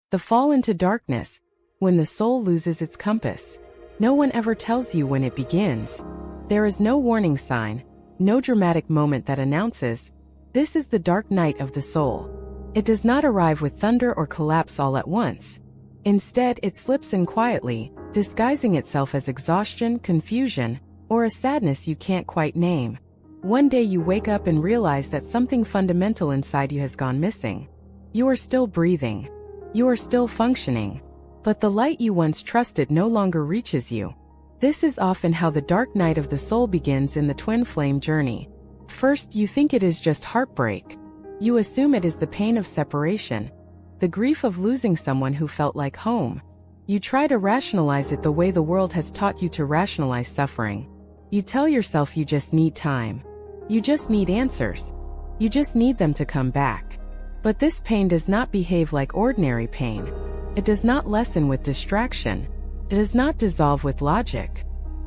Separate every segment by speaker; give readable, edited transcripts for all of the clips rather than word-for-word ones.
Speaker 1: The fall into darkness, when the soul loses its compass. No one ever tells you when it begins. There is no warning sign, no dramatic moment that announces, this is the dark night of the soul. It does not arrive with thunder or collapse all at once. Instead, it slips in quietly, disguising itself as exhaustion, confusion, or a sadness you can't quite name. One day you wake up and realize that something fundamental inside you has gone missing. You are still breathing. You are still functioning. But the light you once trusted no longer reaches you. This is often how the dark night of the soul begins in the twin flame journey. First, you think it is just heartbreak. You assume it is the pain of separation, the grief of losing someone who felt like home. You try to rationalize it the way the world has taught you to rationalize suffering. You tell yourself you just need time. You just need answers. You just need them to come back. But this pain does not behave like ordinary pain. It does not lessen with distraction. It does not dissolve with logic.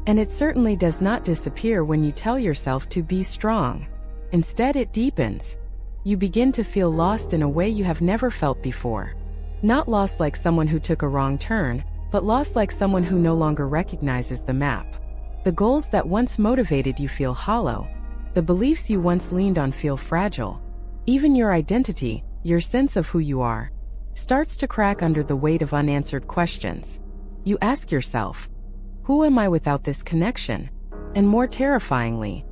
Speaker 1: And it certainly does not disappear when you tell yourself to be strong. Instead, it deepens. You begin to feel lost in a way you have never felt before. Not lost like someone who took a wrong turn, but lost like someone who no longer recognizes the map. The goals that once motivated you feel hollow. The beliefs you once leaned on feel fragile. Even your identity, your sense of who you are, starts to crack under the weight of unanswered questions. You ask yourself, who am I without this connection? And more terrifyingly,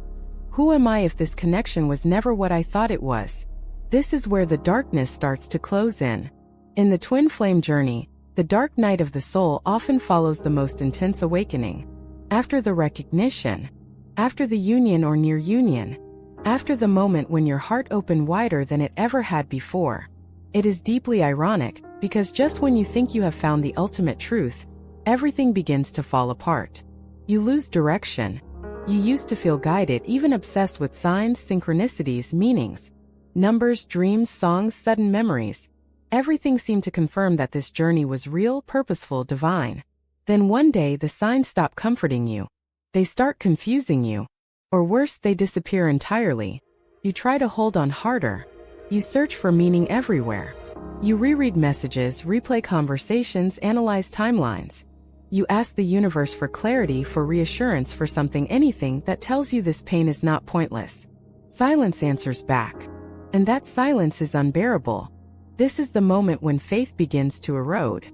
Speaker 1: who am I if this connection was never what I thought it was? This is where the darkness starts to close in. In the twin flame journey, the dark night of the soul often follows the most intense awakening. After the recognition, after the union or near union, after the moment when your heart opened wider than it ever had before. It is deeply ironic, because just when you think you have found the ultimate truth, everything begins to fall apart. You lose direction. You used to feel guided, even obsessed with signs, synchronicities, meanings, numbers, dreams, songs, sudden memories. Everything seemed to confirm that this journey was real, purposeful, divine. Then one day the signs stop comforting you. They start confusing you. Or worse, they disappear entirely. You try to hold on harder. You search for meaning everywhere. You reread messages, replay conversations, analyze timelines. You ask the universe for clarity, for reassurance, for something, anything that tells you this pain is not pointless. Silence answers back. And that silence is unbearable. This is the moment when faith begins to erode.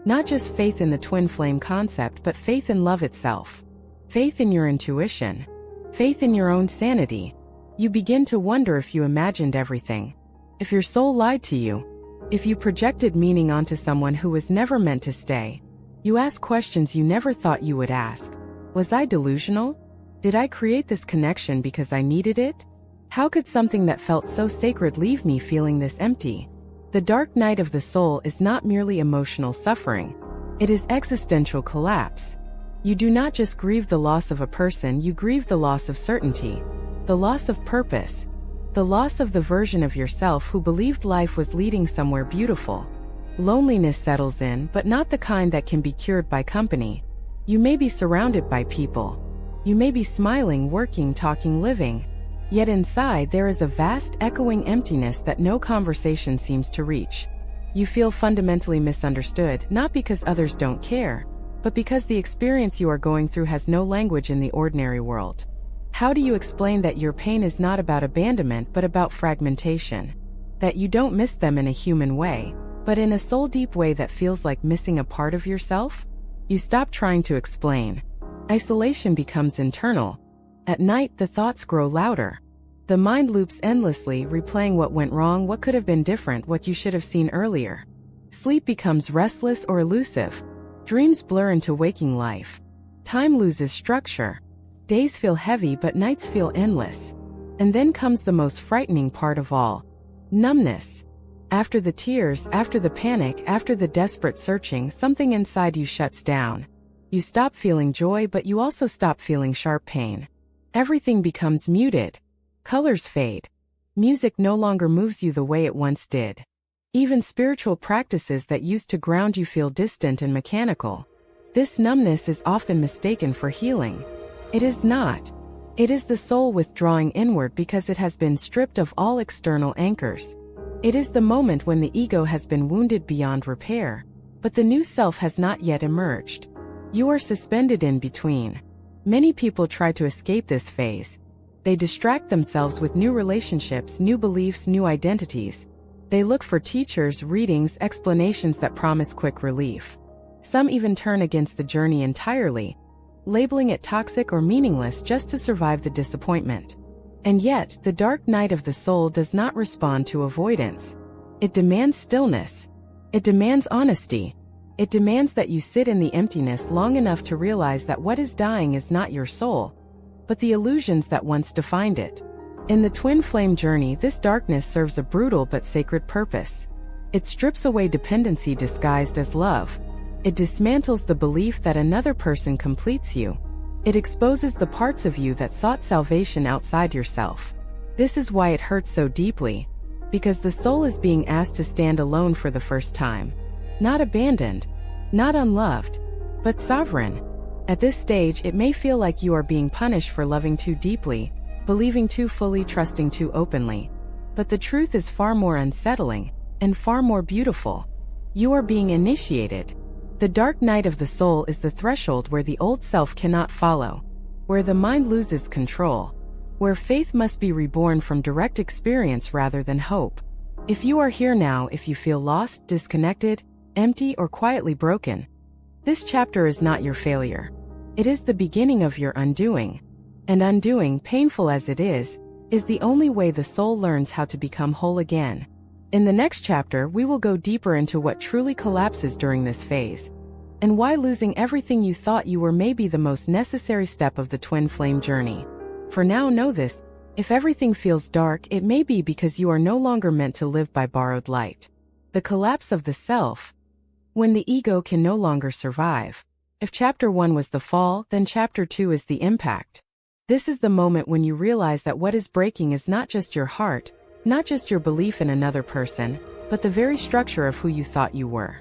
Speaker 1: Not just faith in the twin flame concept, but faith in love itself. Faith in your intuition. Faith in your own sanity. You begin to wonder if you imagined everything. If your soul lied to you. If you projected meaning onto someone who was never meant to stay. You ask questions you never thought you would ask. Was I delusional? Did I create this connection because I needed it? How could something that felt so sacred leave me feeling this empty? The dark night of the soul is not merely emotional suffering. It is existential collapse. You do not just grieve the loss of a person, you grieve the loss of certainty, the loss of purpose, the loss of the version of yourself who believed life was leading somewhere beautiful. Loneliness settles in, but not the kind that can be cured by company. You may be surrounded by people. You may be smiling, working, talking, living. Yet inside there is a vast, echoing emptiness that no conversation seems to reach. You feel fundamentally misunderstood, not because others don't care, but because the experience you are going through has no language in the ordinary world. How do you explain that your pain is not about abandonment but about fragmentation? That you don't miss them in a human way, but in a soul-deep way that feels like missing a part of yourself? You stop trying to explain. Isolation becomes internal. At night, the thoughts grow louder. The mind loops endlessly, replaying what went wrong, what could have been different, what you should have seen earlier. Sleep becomes restless or elusive. Dreams blur into waking life. Time loses structure. Days feel heavy, but nights feel endless. And then comes the most frightening part of all. Numbness. After the tears, after the panic, after the desperate searching, something inside you shuts down. You stop feeling joy, but you also stop feeling sharp pain. Everything becomes muted. Colors fade. Music no longer moves you the way it once did. Even spiritual practices that used to ground you feel distant and mechanical. This numbness is often mistaken for healing. It is not. It is the soul withdrawing inward because it has been stripped of all external anchors. It is the moment when the ego has been wounded beyond repair, but the new self has not yet emerged. You are suspended in between. Many people try to escape this phase. They distract themselves with new relationships, new beliefs, new identities. They look for teachers, readings, explanations that promise quick relief. Some even turn against the journey entirely, labeling it toxic or meaningless just to survive the disappointment. And yet, the dark night of the soul does not respond to avoidance. It demands stillness. It demands honesty. It demands that you sit in the emptiness long enough to realize that what is dying is not your soul, but the illusions that once defined it. In the twin flame journey, this darkness serves a brutal but sacred purpose. It strips away dependency disguised as love. It dismantles the belief that another person completes you. It exposes the parts of you that sought salvation outside yourself. This is why it hurts so deeply, because the soul is being asked to stand alone for the first time. Not abandoned, not unloved, but sovereign. At this stage, it may feel like you are being punished for loving too deeply, believing too fully, trusting too openly. But the truth is far more unsettling, and far more beautiful. You are being initiated. The dark night of the soul is the threshold where the old self cannot follow, where the mind loses control, where faith must be reborn from direct experience rather than hope. If you are here now, if you feel lost, disconnected, empty, or quietly broken, this chapter is not your failure. It is the beginning of your undoing. And undoing, painful as it is the only way the soul learns how to become whole again. In the next chapter, we will go deeper into what truly collapses during this phase, and why losing everything you thought you were may be the most necessary step of the twin flame journey. For now, know this: if everything feels dark, it may be because you are no longer meant to live by borrowed light. The collapse of the self, when the ego can no longer survive. If chapter 1 was the fall, then chapter 2 is the impact. This is the moment when you realize that what is breaking is not just your heart, not just your belief in another person, but the very structure of who you thought you were.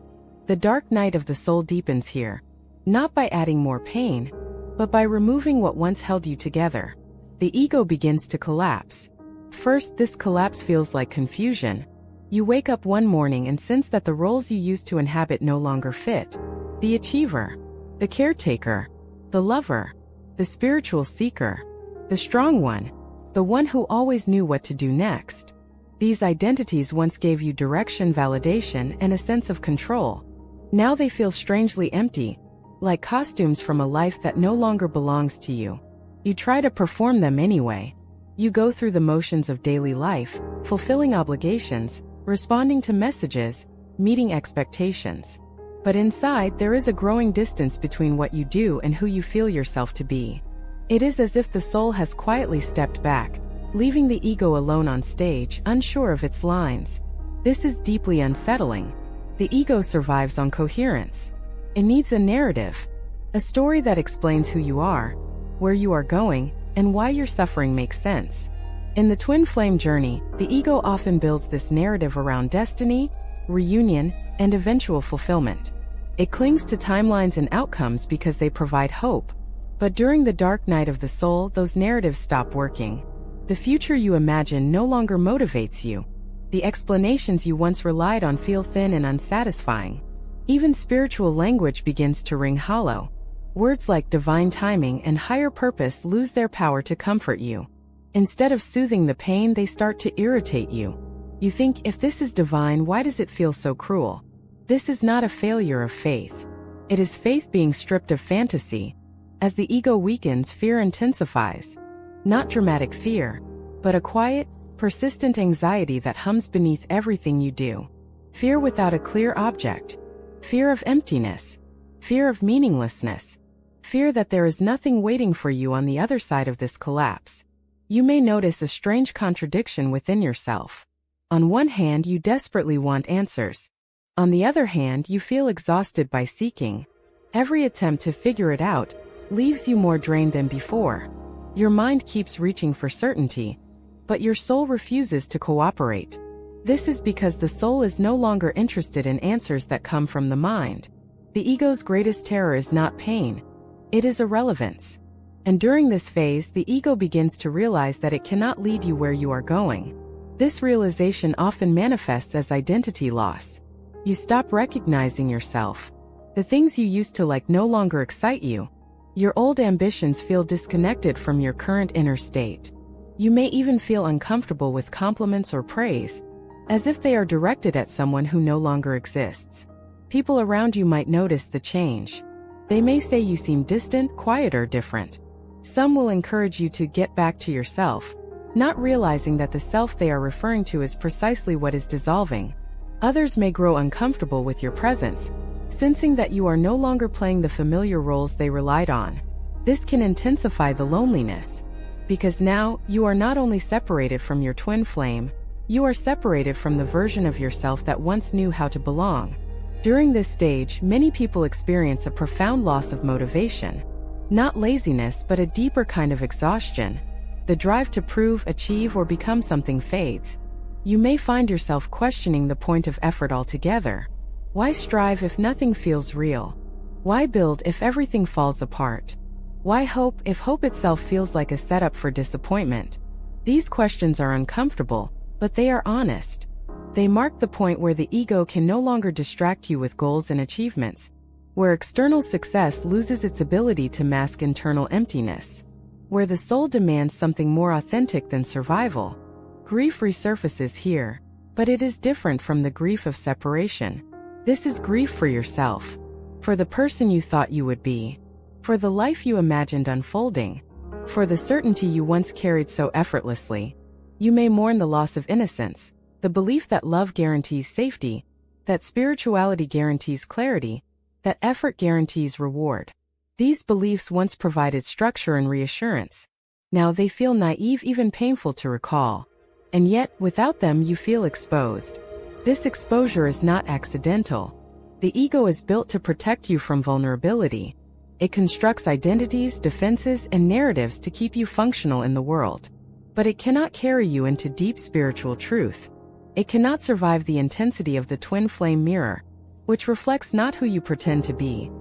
Speaker 1: The dark night of the soul deepens here, not by adding more pain, but by removing what once held you together. The ego begins to collapse. First, this collapse feels like confusion. You wake up one morning and sense that the roles you used to inhabit no longer fit. The achiever, the caretaker, the lover, the spiritual seeker, the strong one, the one who always knew what to do next. These identities once gave you direction, validation, and a sense of control. Now they feel strangely empty, like costumes from a life that no longer belongs to you. You try to perform them anyway. You go through the motions of daily life, fulfilling obligations, responding to messages, meeting expectations. But inside, there is a growing distance between what you do and who you feel yourself to be. It is as if the soul has quietly stepped back, leaving the ego alone on stage, unsure of its lines. This is deeply unsettling. The ego survives on coherence. It needs a narrative, a story that explains who you are, where you are going, and why your suffering makes sense. In the twin flame journey, the ego often builds this narrative around destiny, reunion, and eventual fulfillment. It clings to timelines and outcomes because they provide hope. But during the dark night of the soul, those narratives stop working. The future you imagine no longer motivates you. The explanations you once relied on feel thin and unsatisfying. Even spiritual language begins to ring hollow. Words like divine timing and higher purpose lose their power to comfort you. Instead of soothing the pain, they start to irritate you. You think, if this is divine, why does it feel so cruel? This is not a failure of faith. It is faith being stripped of fantasy. As the ego weakens, fear intensifies. Not dramatic fear, but a quiet, persistent anxiety that hums beneath everything you do. Fear without a clear object. Fear of emptiness. Fear of meaninglessness. Fear that there is nothing waiting for you on the other side of this collapse. You may notice a strange contradiction within yourself. On one hand, you desperately want answers. On the other hand, you feel exhausted by seeking. Every attempt to figure it out leaves you more drained than before. Your mind keeps reaching for certainty, but your soul refuses to cooperate. This is because the soul is no longer interested in answers that come from the mind. The ego's greatest terror is not pain. It is irrelevance. And during this phase, the ego begins to realize that it cannot lead you where you are going. This realization often manifests as identity loss. You stop recognizing yourself. The things you used to like no longer excite you. Your old ambitions feel disconnected from your current inner state. You may even feel uncomfortable with compliments or praise, as if they are directed at someone who no longer exists. People around you might notice the change. They may say you seem distant, quiet, or different. Some will encourage you to get back to yourself, not realizing that the self they are referring to is precisely what is dissolving. Others may grow uncomfortable with your presence, sensing that you are no longer playing the familiar roles they relied on. This can intensify the loneliness, because now you are not only separated from your twin flame, you are separated from the version of yourself that once knew how to belong. During this stage, many people experience a profound loss of motivation. Not laziness, but a deeper kind of exhaustion. The drive to prove, achieve, or become something fades. You may find yourself questioning the point of effort altogether. Why strive if nothing feels real? Why build if everything falls apart? Why hope if hope itself feels like a setup for disappointment? These questions are uncomfortable, but they are honest. They mark the point where the ego can no longer distract you with goals and achievements, where external success loses its ability to mask internal emptiness, where the soul demands something more authentic than survival. Grief resurfaces here, but it is different from the grief of separation. This is grief for yourself, for the person you thought you would be, for the life you imagined unfolding, for the certainty you once carried so effortlessly. You may mourn the loss of innocence, the belief that love guarantees safety, that spirituality guarantees clarity, that effort guarantees reward. These beliefs once provided structure and reassurance. Now they feel naive, even painful to recall. And yet, without them, you feel exposed. This exposure is not accidental. The ego is built to protect you from vulnerability. It constructs identities, defenses, and narratives to keep you functional in the world. But it cannot carry you into deep spiritual truth. It cannot survive the intensity of the twin flame mirror, which reflects not who you pretend to be,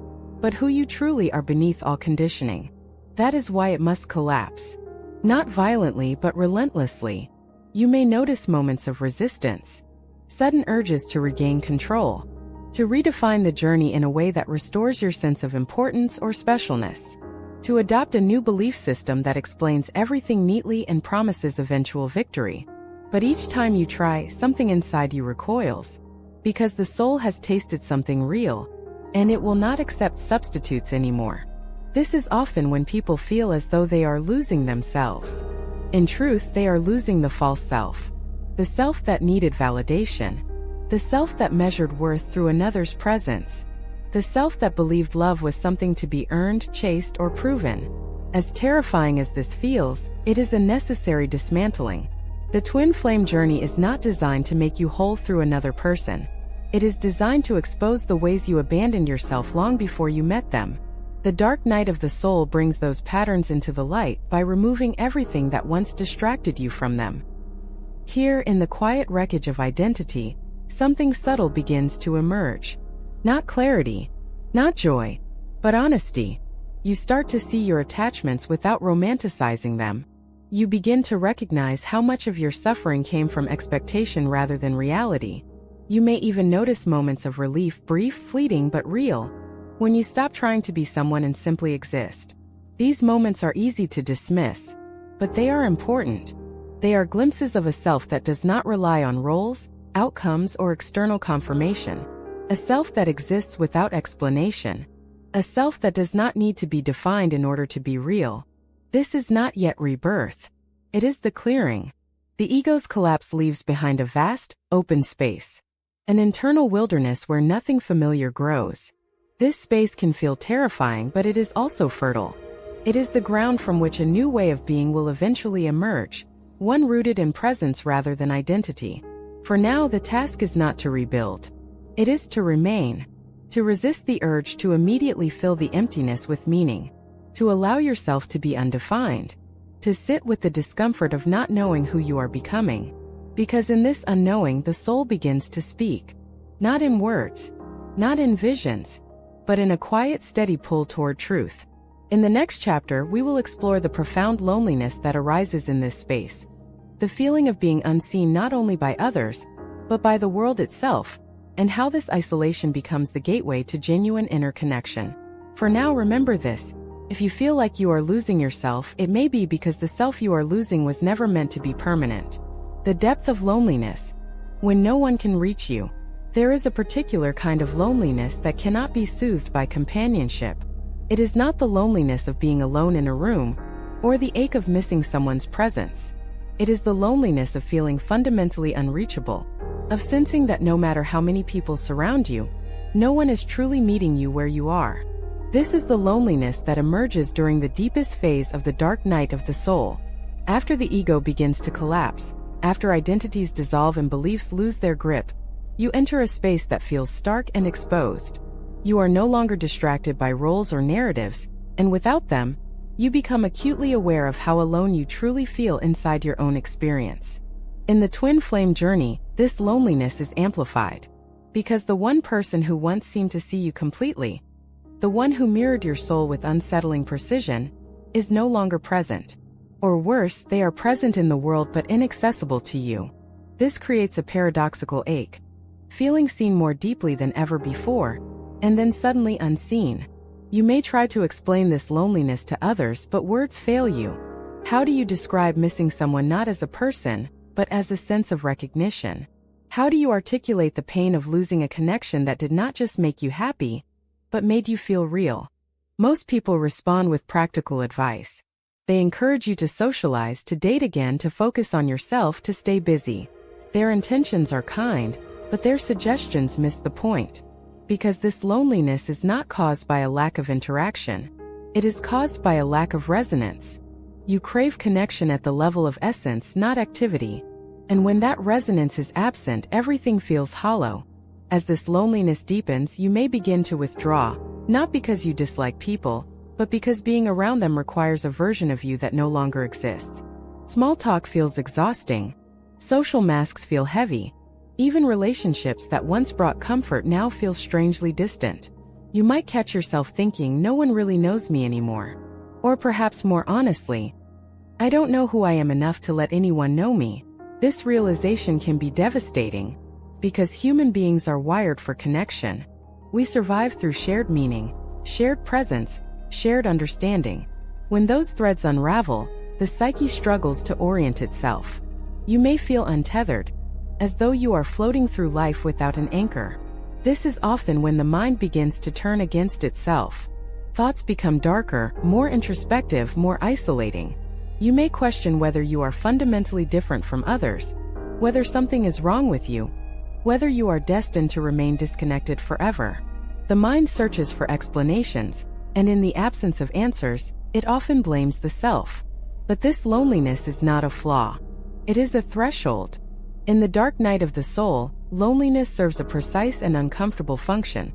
Speaker 1: but who you truly are beneath all conditioning. That is why it must collapse. Not violently, but relentlessly. You may notice moments of resistance, sudden urges to regain control, to redefine the journey in a way that restores your sense of importance or specialness, to adopt a new belief system that explains everything neatly and promises eventual victory. But each time you try, something inside you recoils, because the soul has tasted something real, and it will not accept substitutes anymore. This is often when people feel as though they are losing themselves. In truth, they are losing the false self. The self that needed validation. The self that measured worth through another's presence. The self that believed love was something to be earned, chased, or proven. As terrifying as this feels, it is a necessary dismantling. The twin flame journey is not designed to make you whole through another person. It is designed to expose the ways you abandoned yourself long before you met them. The dark night of the soul brings those patterns into the light by removing everything that once distracted you from them. Here, in the quiet wreckage of identity, something subtle begins to emerge. Not clarity, not joy, but honesty. You start to see your attachments without romanticizing them. You begin to recognize how much of your suffering came from expectation rather than reality. You may even notice moments of relief, brief, fleeting, but real, when you stop trying to be someone and simply exist. These moments are easy to dismiss, but they are important. They are glimpses of a self that does not rely on roles, outcomes, or external confirmation. A self that exists without explanation. A self that does not need to be defined in order to be real. This is not yet rebirth. It is the clearing. The ego's collapse leaves behind a vast, open space. An internal wilderness where nothing familiar grows. This space can feel terrifying, but it is also fertile. It is the ground from which a new way of being will eventually emerge, one rooted in presence rather than identity. For now, the task is not to rebuild. It is to remain, to resist the urge to immediately fill the emptiness with meaning, to allow yourself to be undefined, to sit with the discomfort of not knowing who you are becoming. Because in this unknowing, the soul begins to speak, not in words, not in visions, but in a quiet, steady pull toward truth. In the next chapter, we will explore the profound loneliness that arises in this space. the feeling of being unseen not only by others, but by the world itself, and how this isolation becomes the gateway to genuine inner connection. For now, remember this: if you feel like you are losing yourself, it may be because the self you are losing was never meant to be permanent. The depth of loneliness. When no one can reach you, there is a particular kind of loneliness that cannot be soothed by companionship. It is not the loneliness of being alone in a room, or the ache of missing someone's presence. It is the loneliness of feeling fundamentally unreachable, of sensing that no matter how many people surround you, no one is truly meeting you where you are. This is the loneliness that emerges during the deepest phase of the dark night of the soul. After the ego begins to collapse, after identities dissolve and beliefs lose their grip, you enter a space that feels stark and exposed. You are no longer distracted by roles or narratives, and without them, you become acutely aware of how alone you truly feel inside your own experience. In the twin flame journey, this loneliness is amplified, because the one person who once seemed to see you completely, the one who mirrored your soul with unsettling precision, is no longer present. Or worse, they are present in the world but inaccessible to you. This creates a paradoxical ache, feeling seen more deeply than ever before, and then suddenly unseen. You may try to explain this loneliness to others, but words fail you. How do you describe missing someone not as a person, but as a sense of recognition? How do you articulate the pain of losing a connection that did not just make you happy, but made you feel real? Most people respond with practical advice. They encourage you to socialize, to date again, to focus on yourself, to stay busy. Their intentions are kind, but their suggestions miss the point. Because this loneliness is not caused by a lack of interaction. It is caused by a lack of resonance. You crave connection at the level of essence, not activity. And when that resonance is absent, everything feels hollow. As this loneliness deepens, you may begin to withdraw, not because you dislike people, but because being around them requires a version of you that no longer exists. Small talk feels exhausting. Social masks feel heavy. Even relationships that once brought comfort now feel strangely distant. You might catch yourself thinking, no one really knows me anymore. Or perhaps more honestly, I don't know who I am enough to let anyone know me. This realization can be devastating, because human beings are wired for connection. We survive through shared meaning, shared presence, shared understanding. When those threads unravel, the psyche struggles to orient itself. You may feel untethered, as though you are floating through life without an anchor. This is often when the mind begins to turn against itself. Thoughts become darker, more introspective, more isolating. You may question whether you are fundamentally different from others, whether something is wrong with you, whether you are destined to remain disconnected forever. The mind searches for explanations, and in the absence of answers, it often blames the self. But this loneliness is not a flaw. It is a threshold. In the dark night of the soul, loneliness serves a precise and uncomfortable function.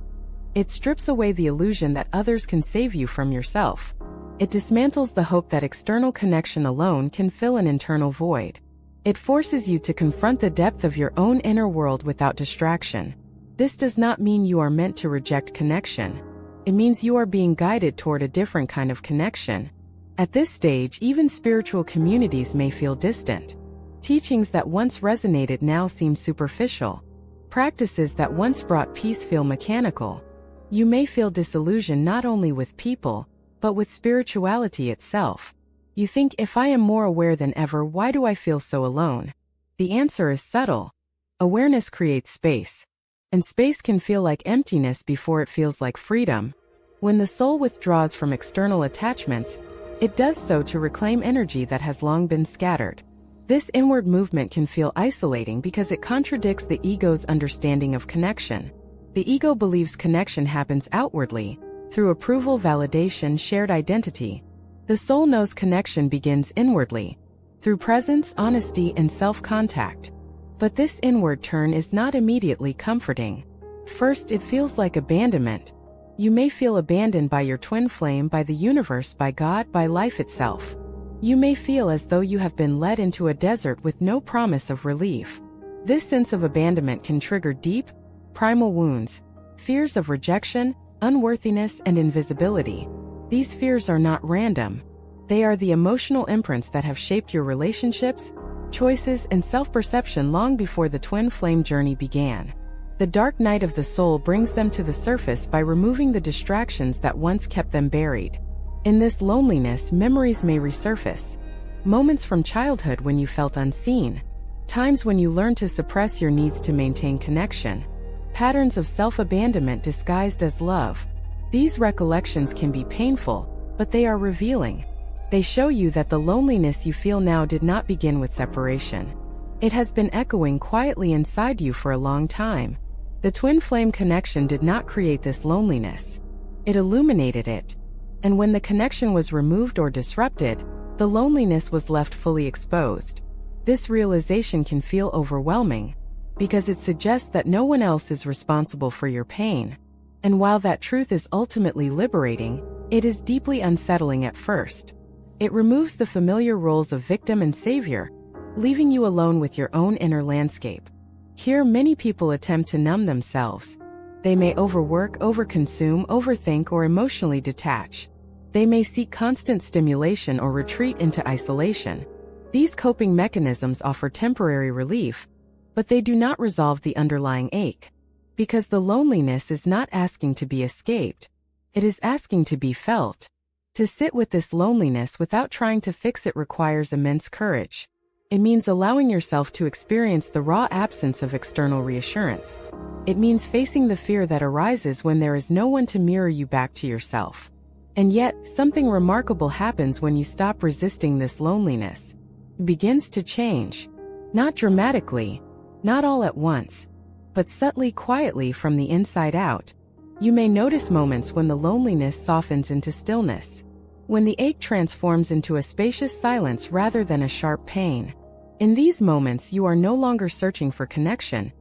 Speaker 1: It strips away the illusion that others can save you from yourself. It dismantles the hope that external connection alone can fill an internal void. It forces you to confront the depth of your own inner world without distraction. This does not mean you are meant to reject connection. It means you are being guided toward a different kind of connection. At this stage, even spiritual communities may feel distant. Teachings that once resonated now seem superficial. Practices that once brought peace feel mechanical. You may feel disillusioned not only with people, but with spirituality itself. You think, if I am more aware than ever, why do I feel so alone? The answer is subtle. Awareness creates space. And space can feel like emptiness before it feels like freedom. When the soul withdraws from external attachments, it does so to reclaim energy that has long been scattered. This inward movement can feel isolating because it contradicts the ego's understanding of connection. The ego believes connection happens outwardly, through approval, validation, shared identity. The soul knows connection begins inwardly, through presence, honesty, and self-contact. But this inward turn is not immediately comforting. First, it feels like abandonment. You may feel abandoned by your twin flame, by the universe, by God, by life itself. You may feel as though you have been led into a desert with no promise of relief. This sense of abandonment can trigger deep, primal wounds, fears of rejection, unworthiness, and invisibility. These fears are not random. They are the emotional imprints that have shaped your relationships, choices, and self-perception long before the twin flame journey began. The dark night of the soul brings them to the surface by removing the distractions that once kept them buried. In this loneliness, memories may resurface. Moments from childhood when you felt unseen. Times when you learned to suppress your needs to maintain connection. Patterns of self-abandonment disguised as love. These recollections can be painful, but they are revealing. They show you that the loneliness you feel now did not begin with separation. It has been echoing quietly inside you for a long time. The twin flame connection did not create this loneliness. It illuminated it. And when the connection was removed or disrupted, the loneliness was left fully exposed. This realization can feel overwhelming, because it suggests that no one else is responsible for your pain. And while that truth is ultimately liberating, it is deeply unsettling at first. It removes the familiar roles of victim and savior, leaving you alone with your own inner landscape. Here, many people attempt to numb themselves. They may overwork, overconsume, overthink, or emotionally detach. They may seek constant stimulation or retreat into isolation. These coping mechanisms offer temporary relief, but they do not resolve the underlying ache. Because the loneliness is not asking to be escaped. It is asking to be felt. To sit with this loneliness without trying to fix it requires immense courage. It means allowing yourself to experience the raw absence of external reassurance. It means facing the fear that arises when there is no one to mirror you back to yourself. And yet, something remarkable happens when you stop resisting this loneliness. It begins to change. Not dramatically, not all at once, but subtly, quietly from the inside out. You may notice moments when the loneliness softens into stillness. When the ache transforms into a spacious silence rather than a sharp pain. In these moments, you are no longer searching for connection.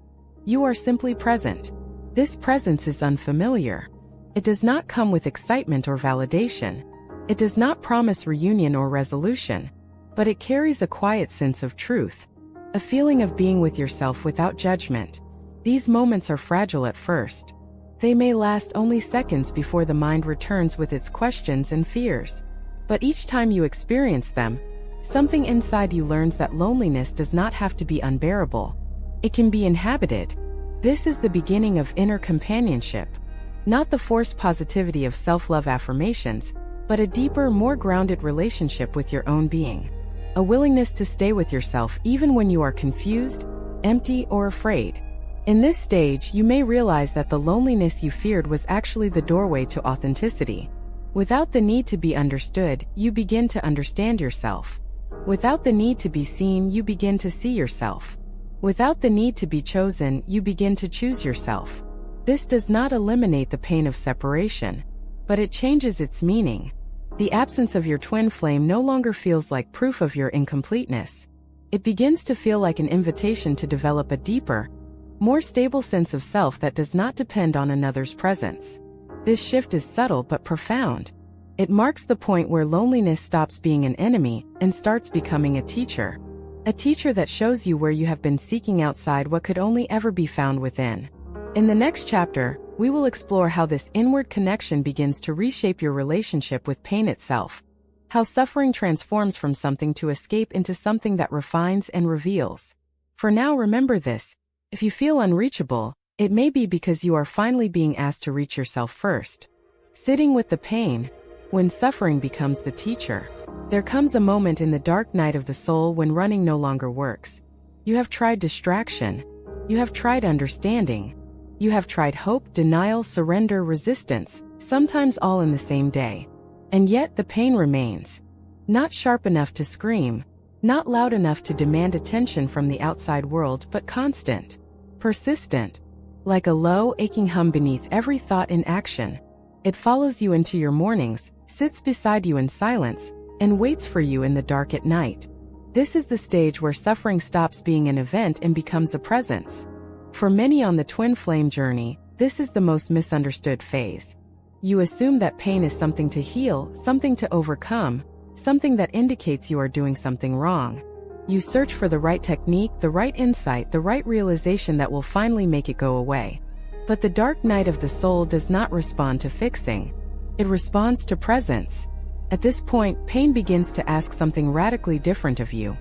Speaker 1: You are simply present. This presence is unfamiliar. It does not come with excitement or validation. It does not promise reunion or resolution. But it carries a quiet sense of truth. A feeling of being with yourself without judgment. These moments are fragile at first. They may last only seconds before the mind returns with its questions and fears. But each time you experience them, something inside you learns that loneliness does not have to be unbearable. It can be inhabited. This is the beginning of inner companionship. Not the forced positivity of self-love affirmations, but a deeper, more grounded relationship with your own being. A willingness to stay with yourself even when you are confused, empty, or afraid. In this stage, you may realize that the loneliness you feared was actually the doorway to authenticity. Without the need to be understood, you begin to understand yourself. Without the need to be seen, you begin to see yourself. Without the need to be chosen, you begin to choose yourself. This does not eliminate the pain of separation, but it changes its meaning. The absence of your twin flame no longer feels like proof of your incompleteness. It begins to feel like an invitation to develop a deeper, more stable sense of self that does not depend on another's presence. This shift is subtle but profound. It marks the point where loneliness stops being an enemy and starts becoming a teacher. A teacher that shows you where you have been seeking outside what could only ever be found within. In the next chapter, we will explore how this inward connection begins to reshape your relationship with pain itself. How suffering transforms from something to escape into something that refines and reveals. For now, remember this. If you feel unreachable, it may be because you are finally being asked to reach yourself first. Sitting with the pain, when suffering becomes the teacher. There comes a moment in the dark night of the soul when running no longer works. You have tried distraction. You have tried understanding. You have tried hope, denial, surrender, resistance, sometimes all in the same day. And yet the pain remains. Not sharp enough to scream, not loud enough to demand attention from the outside world, but constant, persistent, like a low, aching hum beneath every thought in action. It follows you into your mornings, sits beside you in silence, and waits for you in the dark at night. This is the stage where suffering stops being an event and becomes a presence. For many on the twin flame journey, this is the most misunderstood phase. You assume that pain is something to heal, something to overcome, something that indicates you are doing something wrong. You search for the right technique, the right insight, the right realization that will finally make it go away. But the dark night of the soul does not respond to fixing. It responds to presence. At this point, pain begins to ask something radically different of you.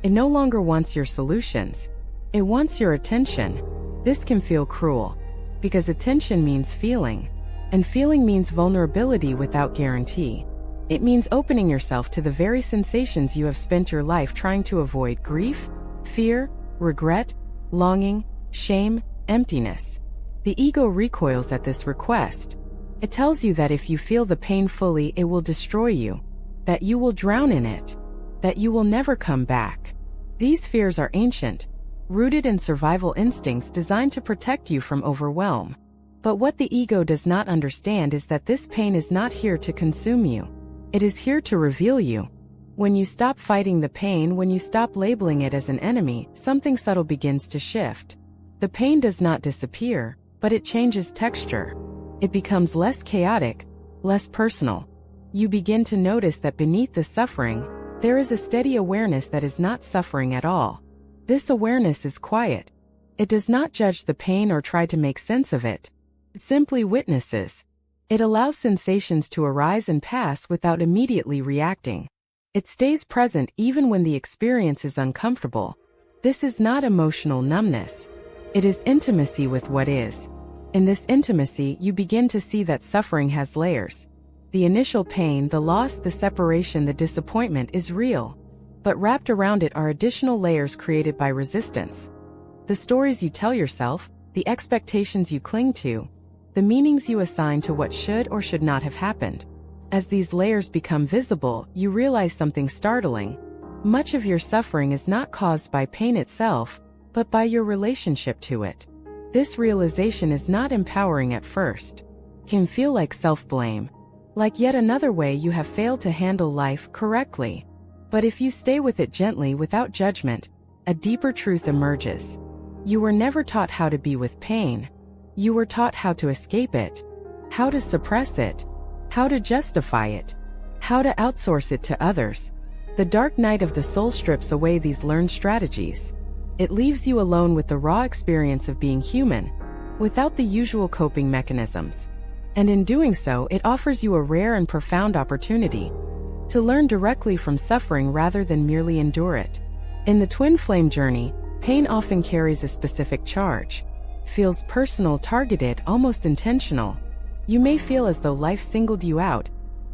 Speaker 1: It no longer wants your solutions. It wants your attention. This can feel cruel, because attention means feeling, and feeling means vulnerability without guarantee. It means opening yourself to the very sensations you have spent your life trying to avoid: grief, fear, regret, longing, shame, emptiness. The ego recoils at this request. It tells you that if you feel the pain fully, it will destroy you, that you will drown in it, that you will never come back. These fears are ancient, rooted in survival instincts designed to protect you from overwhelm. But what the ego does not understand is that this pain is not here to consume you. It is here to reveal you. When you stop fighting the pain, when you stop labeling it as an enemy, something subtle begins to shift. The pain does not disappear, but it changes texture. It becomes less chaotic, less personal. You begin to notice that beneath the suffering, there is a steady awareness that is not suffering at all. This awareness is quiet. It does not judge the pain or try to make sense of it. It simply witnesses. It allows sensations to arise and pass without immediately reacting. It stays present even when the experience is uncomfortable. This is not emotional numbness. It is intimacy with what is. In this intimacy, you begin to see that suffering has layers. The initial pain, the loss, the separation, the disappointment is real. But wrapped around it are additional layers created by resistance. The stories you tell yourself, the expectations you cling to, the meanings you assign to what should or should not have happened. As these layers become visible, you realize something startling. Much of your suffering is not caused by pain itself, but by your relationship to it. This realization is not empowering at first. It can feel like self-blame, like yet another way you have failed to handle life correctly. But if you stay with it gently without judgment, a deeper truth emerges. You were never taught how to be with pain. You were taught how to escape it, how to suppress it, how to justify it, how to outsource it to others. The dark night of the soul strips away these learned strategies. It leaves you alone with the raw experience of being human, without the usual coping mechanisms. And in doing so, it offers you a rare and profound opportunity to learn directly from suffering rather than merely endure it. In the twin flame journey, pain often carries a specific charge, feels personal, targeted, almost intentional. You may feel as though life singled you out,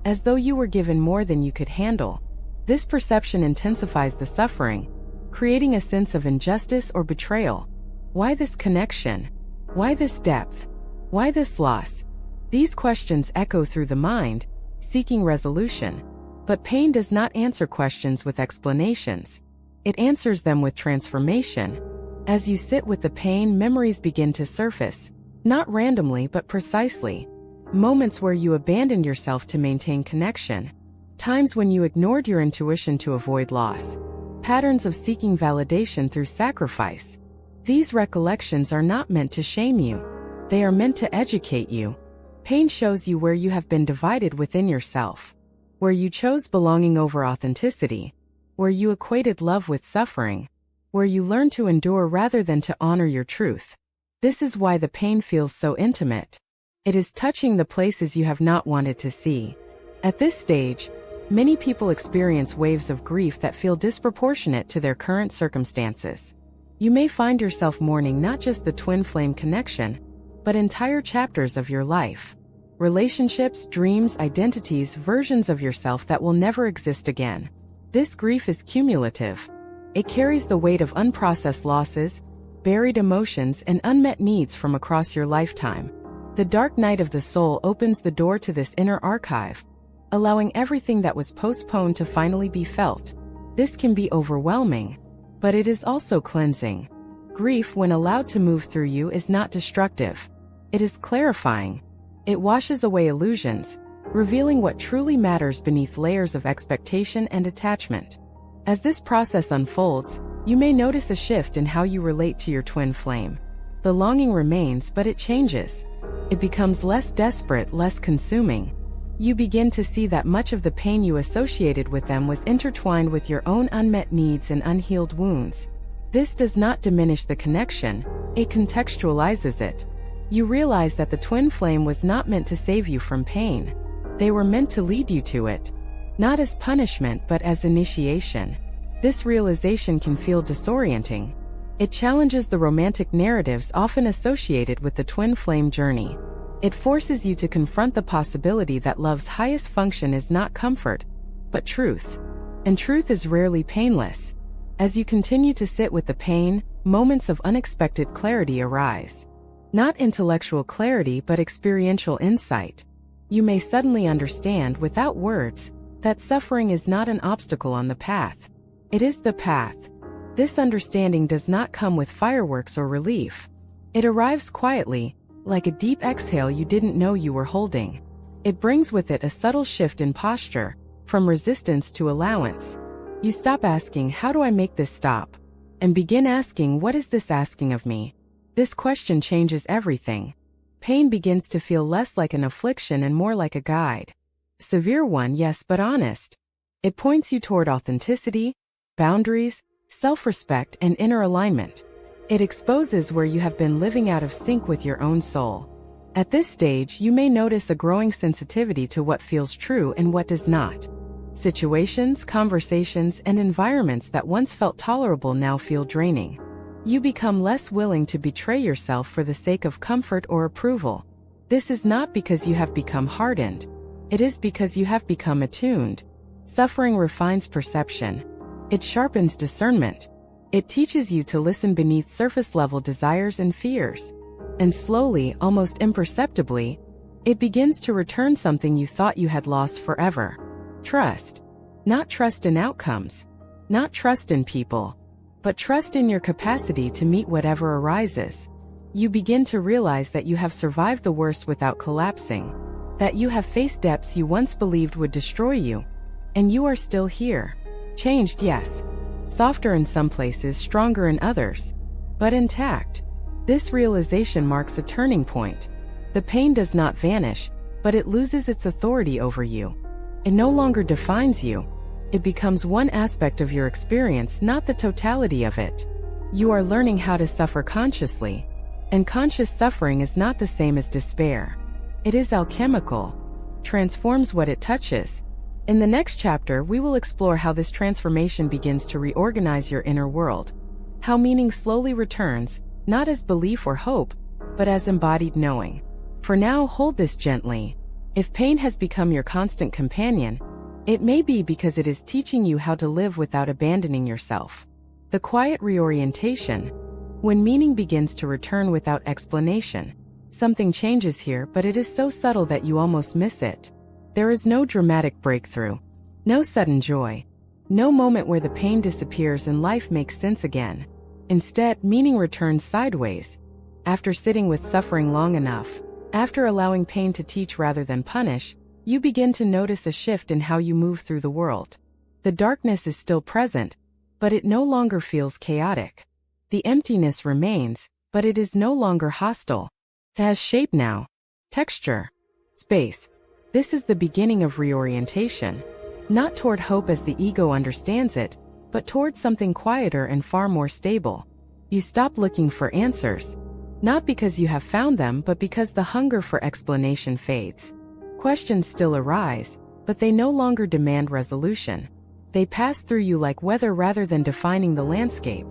Speaker 1: as though you were given more than you could handle. This perception intensifies the suffering, creating a sense of injustice or betrayal. Why this connection? Why this depth? Why this loss? These questions echo through the mind, seeking resolution. But pain does not answer questions with explanations. It answers them with transformation. As you sit with the pain, memories begin to surface, not randomly but precisely. Moments where you abandoned yourself to maintain connection. Times when you ignored your intuition to avoid loss. Patterns of seeking validation through sacrifice. These recollections are not meant to shame you. They are meant to educate you. Pain shows you where you have been divided within yourself, where you chose belonging over authenticity, where you equated love with suffering, where you learned to endure rather than to honor your truth. This is why the pain feels so intimate. It is touching the places you have not wanted to see. At this stage, many people experience waves of grief that feel disproportionate to their current circumstances. You may find yourself mourning not just the twin flame connection, but entire chapters of your life. Relationships, dreams, identities, versions of yourself that will never exist again. This grief is cumulative. It carries the weight of unprocessed losses, buried emotions, and unmet needs from across your lifetime. The dark night of the soul opens the door to this inner archive, allowing everything that was postponed to finally be felt. This can be overwhelming, but it is also cleansing. Grief, when allowed to move through you, is not destructive. It is clarifying. It washes away illusions, revealing what truly matters beneath layers of expectation and attachment. As this process unfolds, you may notice a shift in how you relate to your twin flame. The longing remains, but it changes. It becomes less desperate, less consuming. You begin to see that much of the pain you associated with them was intertwined with your own unmet needs and unhealed wounds. This does not diminish the connection, it contextualizes it. You realize that the twin flame was not meant to save you from pain. They were meant to lead you to it. Not as punishment but as initiation. This realization can feel disorienting. It challenges the romantic narratives often associated with the twin flame journey. It forces you to confront the possibility that love's highest function is not comfort, but truth. And truth is rarely painless. As you continue to sit with the pain, moments of unexpected clarity arise. Not intellectual clarity but experiential insight. You may suddenly understand without words that suffering is not an obstacle on the path. It is the path. This understanding does not come with fireworks or relief. It arrives quietly, like a deep exhale you didn't know you were holding. It brings with it a subtle shift in posture, from resistance to allowance. You stop asking, "How do I make this stop?" and begin asking, "What is this asking of me?" This question changes everything. Pain begins to feel less like an affliction and more like a guide. Severe one, yes, but honest. It points you toward authenticity, boundaries, self-respect, and inner alignment. It exposes where you have been living out of sync with your own soul. At this stage, you may notice a growing sensitivity to what feels true and what does not. Situations, conversations, and environments that once felt tolerable now feel draining. You become less willing to betray yourself for the sake of comfort or approval. This is not because you have become hardened. It is because you have become attuned. Suffering refines perception. It sharpens discernment. It teaches you to listen beneath surface-level desires and fears. And slowly, almost imperceptibly, it begins to return something you thought you had lost forever. Trust. Not trust in outcomes. Not trust in people. But trust in your capacity to meet whatever arises. You begin to realize that you have survived the worst without collapsing. That you have faced depths you once believed would destroy you. And you are still here. Changed, yes. Softer in some places, stronger in others. But intact. This realization marks a turning point. The pain does not vanish, but it loses its authority over you. It no longer defines you. It becomes one aspect of your experience, not the totality of it. You are learning how to suffer consciously. And conscious suffering is not the same as despair. It is alchemical. Transforms what it touches. In the next chapter, we will explore how this transformation begins to reorganize your inner world. How meaning slowly returns, not as belief or hope, but as embodied knowing. For now, hold this gently. If pain has become your constant companion, it may be because it is teaching you how to live without abandoning yourself. The quiet reorientation. When meaning begins to return without explanation. Something changes here, but it is so subtle that you almost miss it. There is no dramatic breakthrough. No sudden joy. No moment where the pain disappears and life makes sense again. Instead, meaning returns sideways. After sitting with suffering long enough, after allowing pain to teach rather than punish, you begin to notice a shift in how you move through the world. The darkness is still present, but it no longer feels chaotic. The emptiness remains, but it is no longer hostile. It has shape now. Texture. Space. This is the beginning of reorientation. Not toward hope as the ego understands it, but toward something quieter and far more stable. You stop looking for answers. Not because you have found them, but because the hunger for explanation fades. Questions still arise, but they no longer demand resolution. They pass through you like weather rather than defining the landscape.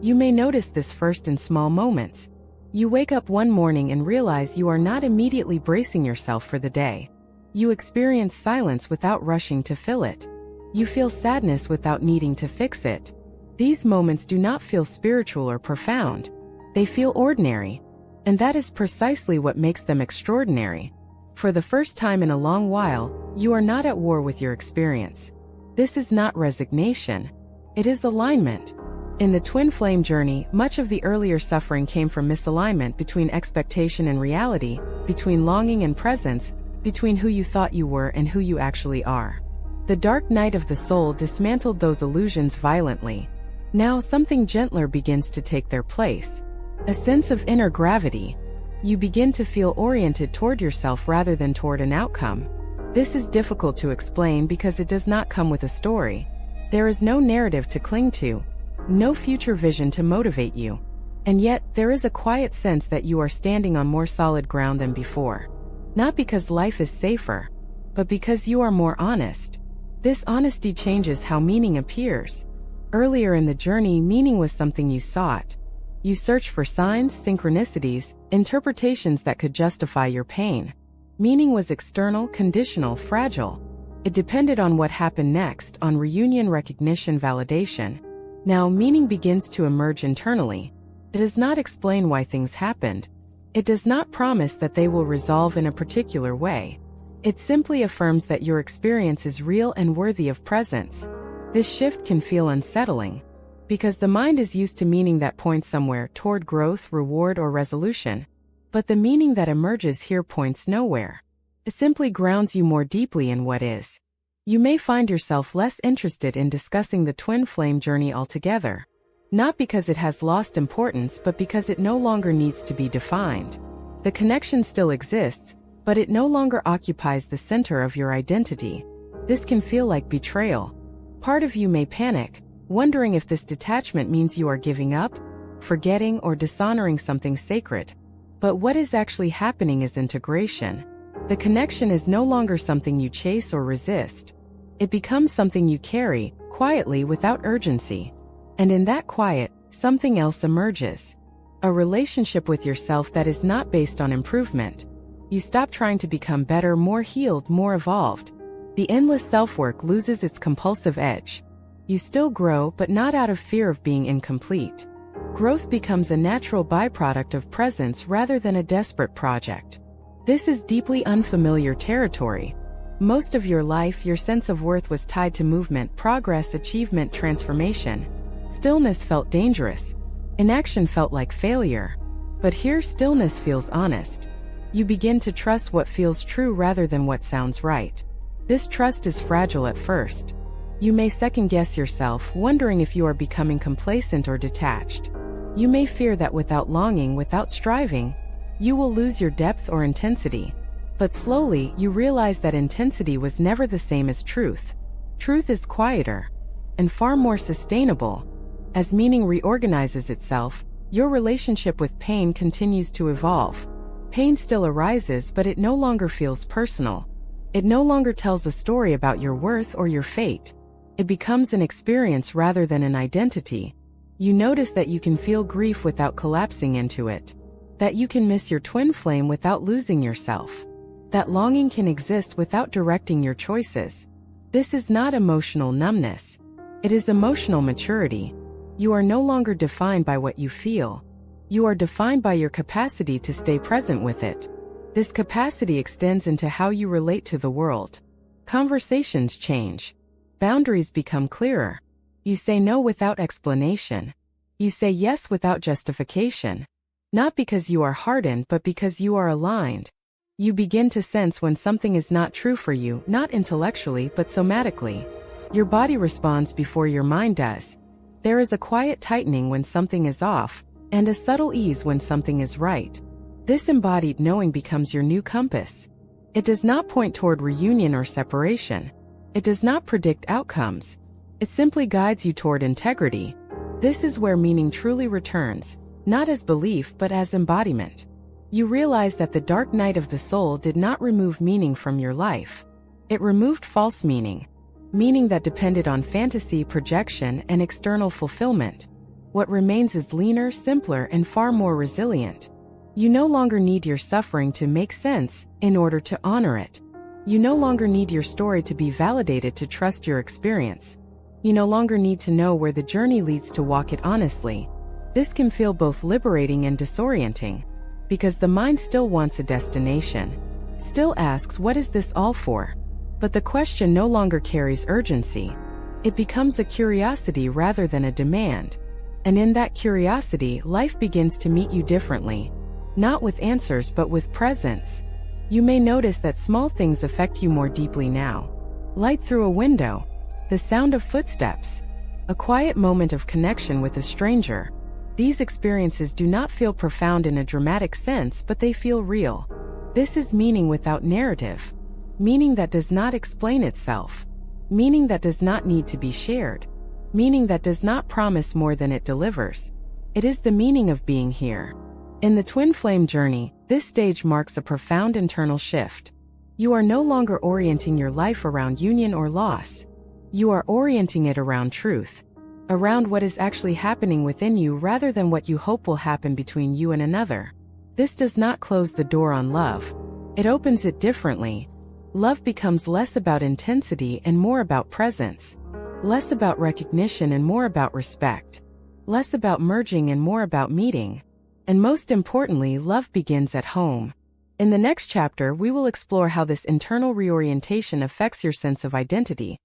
Speaker 1: You may notice this first in small moments. You wake up one morning and realize you are not immediately bracing yourself for the day. You experience silence without rushing to fill it. You feel sadness without needing to fix it. These moments do not feel spiritual or profound. They feel ordinary. And that is precisely what makes them extraordinary. For the first time in a long while, you are not at war with your experience. This is not resignation. It is alignment. In the twin flame journey, much of the earlier suffering came from misalignment between expectation and reality, between longing and presence, between who you thought you were and who you actually are. The dark night of the soul dismantled those illusions violently. Now something gentler begins to take their place. A sense of inner gravity. You begin to feel oriented toward yourself rather than toward an outcome. This is difficult to explain because it does not come with a story. There is no narrative to cling to, no future vision to motivate you. And yet, there is a quiet sense that you are standing on more solid ground than before. Not because life is safer, but because you are more honest. This honesty changes how meaning appears. Earlier in the journey, meaning was something you sought. You searched for signs, synchronicities, interpretations that could justify your pain. Meaning was external, conditional, fragile. It depended on what happened next, on reunion, recognition, validation. Now, meaning begins to emerge internally. It does not explain why things happened. It does not promise that they will resolve in a particular way. It simply affirms that your experience is real and worthy of presence. This shift can feel unsettling, because the mind is used to meaning that points somewhere toward growth, reward, or resolution. But the meaning that emerges here points nowhere. It simply grounds you more deeply in what is. You may find yourself less interested in discussing the twin flame journey altogether. Not because it has lost importance, but because it no longer needs to be defined. The connection still exists, but it no longer occupies the center of your identity. This can feel like betrayal. Part of you may panic, wondering if this detachment means you are giving up, forgetting, or dishonoring something sacred. But what is actually happening is integration. The connection is no longer something you chase or resist. It becomes something you carry, quietly, without urgency. And in that quiet, something else emerges. A relationship with yourself that is not based on improvement. You stop trying to become better, more healed, more evolved. The endless self-work loses its compulsive edge. You still grow, but not out of fear of being incomplete. Growth becomes a natural byproduct of presence rather than a desperate project. This is deeply unfamiliar territory. Most of your life, your sense of worth was tied to movement, progress, achievement, transformation. Stillness felt dangerous. Inaction felt like failure. But here, stillness feels honest. You begin to trust what feels true rather than what sounds right. This trust is fragile at first. You may second-guess yourself, wondering if you are becoming complacent or detached. You may fear that without longing, without striving, you will lose your depth or intensity. But slowly, you realize that intensity was never the same as truth. Truth is quieter and far more sustainable. As meaning reorganizes itself, your relationship with pain continues to evolve. Pain still arises, but it no longer feels personal. It no longer tells a story about your worth or your fate. It becomes an experience rather than an identity. You notice that you can feel grief without collapsing into it. That you can miss your twin flame without losing yourself. That longing can exist without directing your choices. This is not emotional numbness. It is emotional maturity. You are no longer defined by what you feel. You are defined by your capacity to stay present with it. This capacity extends into how you relate to the world. Conversations change. Boundaries become clearer. You say no without explanation. You say yes without justification. Not because you are hardened, but because you are aligned. You begin to sense when something is not true for you, not intellectually, but somatically. Your body responds before your mind does. There is a quiet tightening when something is off, and a subtle ease when something is right. This embodied knowing becomes your new compass. It does not point toward reunion or separation. It does not predict outcomes. It simply guides you toward integrity. This is where meaning truly returns, not as belief but as embodiment. You realize that the dark night of the soul did not remove meaning from your life. It removed false meaning. Meaning that depended on fantasy, projection, and external fulfillment. What remains is leaner, simpler, and far more resilient. You no longer need your suffering to make sense in order to honor it. You no longer need your story to be validated to trust your experience. You no longer need to know where the journey leads to walk it honestly. This can feel both liberating and disorienting, because the mind still wants a destination. Still asks, what is this all for? But the question no longer carries urgency. It becomes a curiosity rather than a demand. And in that curiosity, life begins to meet you differently. Not with answers but with presence. You may notice that small things affect you more deeply now. Light through a window. The sound of footsteps. A quiet moment of connection with a stranger. These experiences do not feel profound in a dramatic sense, but they feel real. This is meaning without narrative. Meaning that does not explain itself. Meaning that does not need to be shared. Meaning that does not promise more than it delivers. It is the meaning of being here. In the twin flame journey, this stage marks a profound internal shift. You are no longer orienting your life around union or loss. You are orienting it around truth. around what is actually happening within you rather than what you hope will happen between you and another. This does not close the door on love. It opens it differently. Love becomes less about intensity and more about presence. Less about recognition and more about respect. Less about merging and more about meeting. And most importantly, love begins at home. In the next chapter, we will explore how this internal reorientation affects your sense of identity.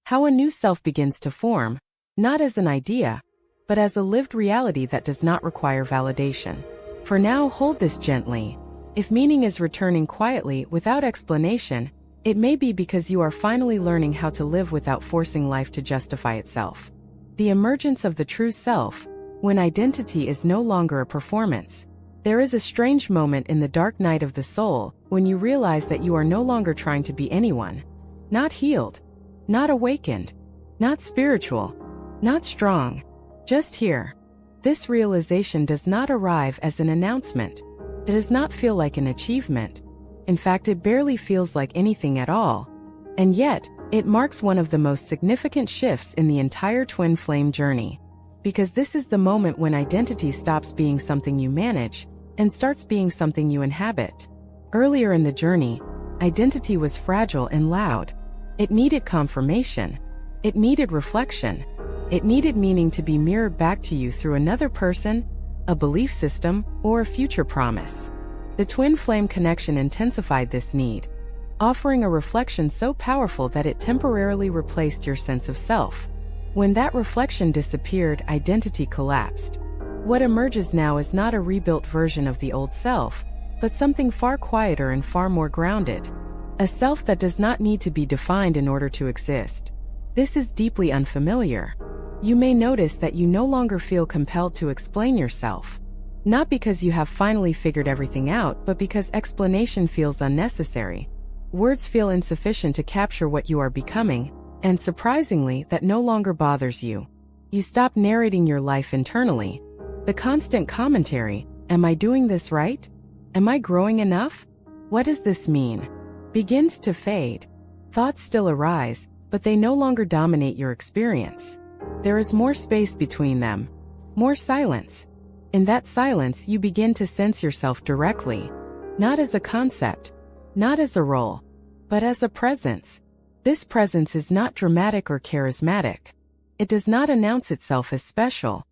Speaker 1: How a new self begins to form, not as an idea, but as a lived reality that does not require validation. For now, hold this gently. If meaning is returning quietly without explanation, it may be because you are finally learning how to live without forcing life to justify itself. The emergence of the true self, when identity is no longer a performance. There is a strange moment in the dark night of the soul when you realize that you are no longer trying to be anyone. Not healed, not awakened, not spiritual, not strong, just here. This realization does not arrive as an announcement. It does not feel like an achievement. In fact, it barely feels like anything at all. And yet, it marks one of the most significant shifts in the entire twin flame journey. Because this is the moment when identity stops being something you manage and starts being something you inhabit. Earlier in the journey, identity was fragile and loud. It needed confirmation. It needed reflection. It needed meaning to be mirrored back to you through another person, a belief system, or a future promise. The twin flame connection intensified this need, offering a reflection so powerful that it temporarily replaced your sense of self. When that reflection disappeared, identity collapsed. What emerges now is not a rebuilt version of the old self, but something far quieter and far more grounded. A self that does not need to be defined in order to exist. This is deeply unfamiliar. You may notice that you no longer feel compelled to explain yourself. Not because you have finally figured everything out, but because explanation feels unnecessary. Words feel insufficient to capture what you are becoming, and surprisingly, that no longer bothers you. You stop narrating your life internally. The constant commentary, am I doing this right? Am I growing enough? What does this mean? Begins to fade. Thoughts still arise, but they no longer dominate your experience. There is more space between them, more silence. In that silence, you begin to sense yourself directly, not as a concept, not as a role, but as a presence. This presence is not dramatic or charismatic. It does not announce itself as special.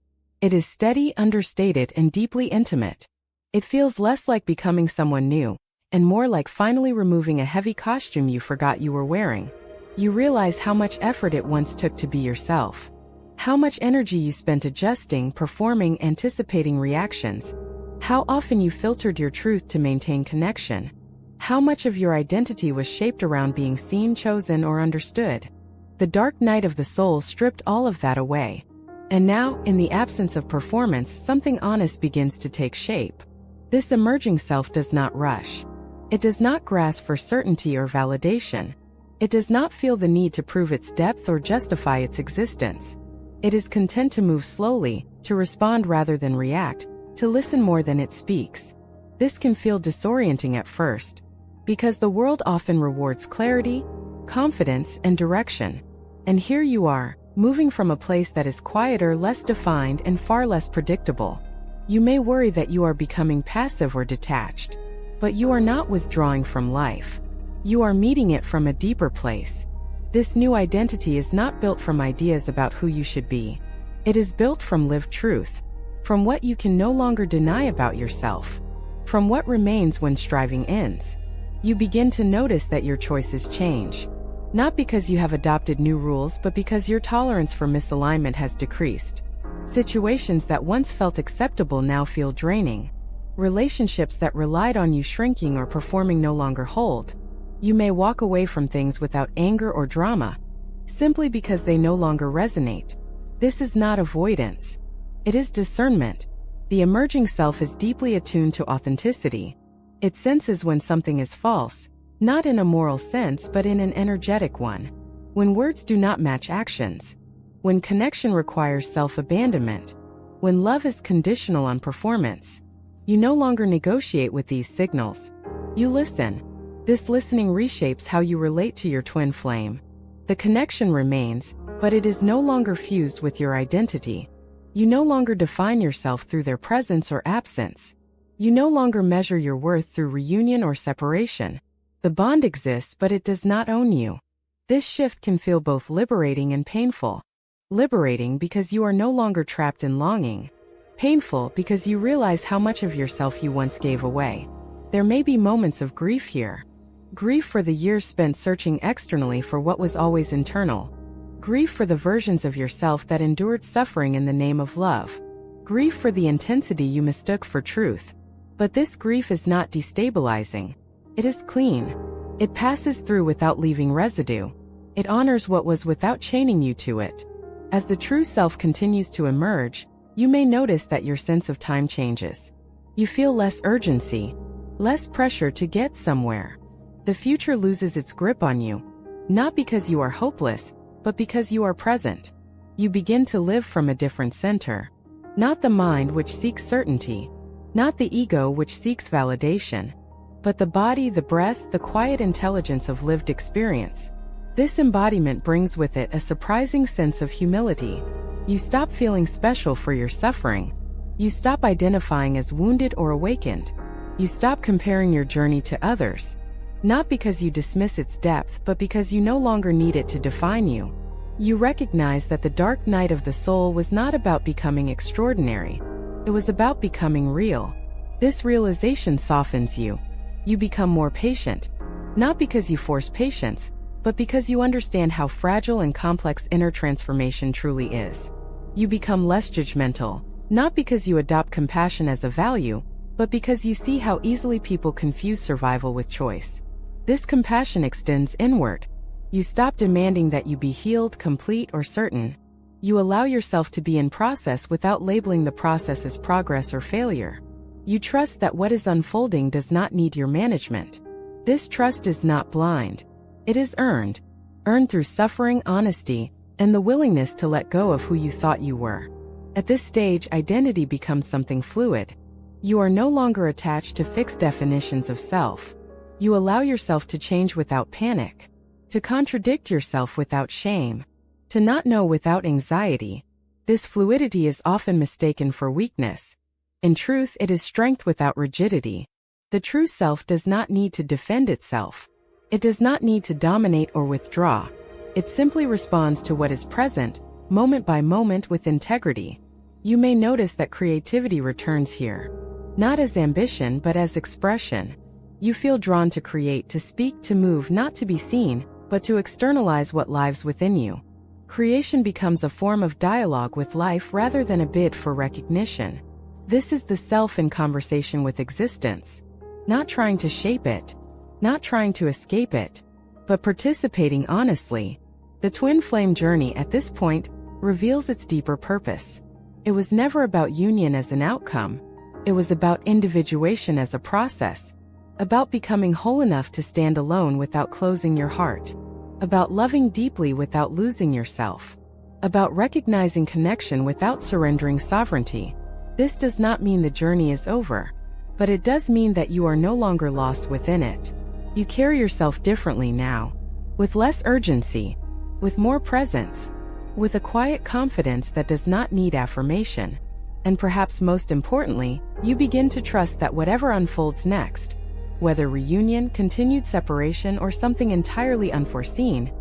Speaker 1: It is steady, understated, and deeply intimate. It feels less like becoming someone new, and more like finally removing a heavy costume you forgot you were wearing. You realize how much effort it once took to be yourself. How much energy you spent adjusting, performing, anticipating reactions. How often you filtered your truth to maintain connection. How much of your identity was shaped around being seen, chosen, or understood. The dark night of the soul stripped all of that away. And now, in the absence of performance, something honest begins to take shape. This emerging self does not rush. It does not grasp for certainty or validation. It does not feel the need to prove its depth or justify its existence. It is content to move slowly, to respond rather than react, to listen more than it speaks. This can feel disorienting at first, because the world often rewards clarity, confidence, and direction. And here you are, moving from a place that is quieter, less defined, and far less predictable. You may worry that you are becoming passive or detached, but you are not withdrawing from life. You are meeting it from a deeper place. This new identity is not built from ideas about who you should be. It is built from lived truth, from what you can no longer deny about yourself, from what remains when striving ends. You begin to notice that your choices change, not because you have adopted new rules, but because your tolerance for misalignment has decreased. Situations that once felt acceptable now feel draining. Relationships that relied on you shrinking or performing no longer hold. You may walk away from things without anger or drama, simply because they no longer resonate. This is not avoidance. It is discernment. The emerging self is deeply attuned to authenticity. It senses when something is false, not in a moral sense but in an energetic one. When words do not match actions. When connection requires self-abandonment. When love is conditional on performance. You no longer negotiate with these signals. You listen. This listening reshapes how you relate to your twin flame. The connection remains, but it is no longer fused with your identity. You no longer define yourself through their presence or absence. You no longer measure your worth through reunion or separation. The bond exists, but it does not own you. This shift can feel both liberating and painful. Liberating because you are no longer trapped in longing. Painful because you realize how much of yourself you once gave away. There may be moments of grief here. Grief for the years spent searching externally for what was always internal. Grief for the versions of yourself that endured suffering in the name of love. Grief for the intensity you mistook for truth. But this grief is not destabilizing. It is clean. It passes through without leaving residue. It honors what was without chaining you to it. As the true self continues to emerge, you may notice that your sense of time changes. You feel less urgency, less pressure to get somewhere. The future loses its grip on you, not because you are hopeless, but because you are present. You begin to live from a different center. Not the mind which seeks certainty, not the ego which seeks validation, but the body, the breath, the quiet intelligence of lived experience. This embodiment brings with it a surprising sense of humility. You stop feeling special for your suffering. You stop identifying as wounded or awakened. You stop comparing your journey to others. Not because you dismiss its depth, but because you no longer need it to define you. You recognize that the dark night of the soul was not about becoming extraordinary. It was about becoming real. This realization softens you. You become more patient. Not because you force patience, but because you understand how fragile and complex inner transformation truly is. You become less judgmental, not because you adopt compassion as a value, but because you see how easily people confuse survival with choice. This compassion extends inward. You stop demanding that you be healed, complete, or certain. You allow yourself to be in process without labeling the process as progress or failure. You trust that what is unfolding does not need your management. This trust is not blind. It is earned. Earned through suffering, honesty, and the willingness to let go of who you thought you were. At this stage, identity becomes something fluid. You are no longer attached to fixed definitions of self. You allow yourself to change without panic, to contradict yourself without shame, to not know without anxiety. This fluidity is often mistaken for weakness. In truth, it is strength without rigidity. The true self does not need to defend itself. It does not need to dominate or withdraw. It simply responds to what is present, moment by moment, with integrity. You may notice that creativity returns here. Not as ambition, but as expression. You feel drawn to create, to speak, to move, not to be seen, but to externalize what lives within you. Creation becomes a form of dialogue with life rather than a bid for recognition. This is the self in conversation with existence. Not trying to shape it, not trying to escape it, but participating honestly. The twin flame journey at this point reveals its deeper purpose. It was never about union as an outcome. It was about individuation as a process. About becoming whole enough to stand alone without closing your heart. About loving deeply without losing yourself. About recognizing connection without surrendering sovereignty. This does not mean the journey is over, but it does mean that you are no longer lost within it. You carry yourself differently now, with less urgency, with more presence, with a quiet confidence that does not need affirmation. And perhaps most importantly, you begin to trust that whatever unfolds next, whether reunion, continued separation, or something entirely unforeseen,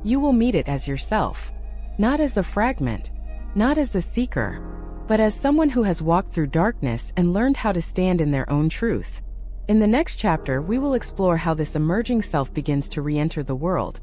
Speaker 1: you will meet it as yourself. Not as a fragment, not as a seeker, but as someone who has walked through darkness and learned how to stand in their own truth. In the next chapter, we will explore how this emerging self begins to re-enter the world.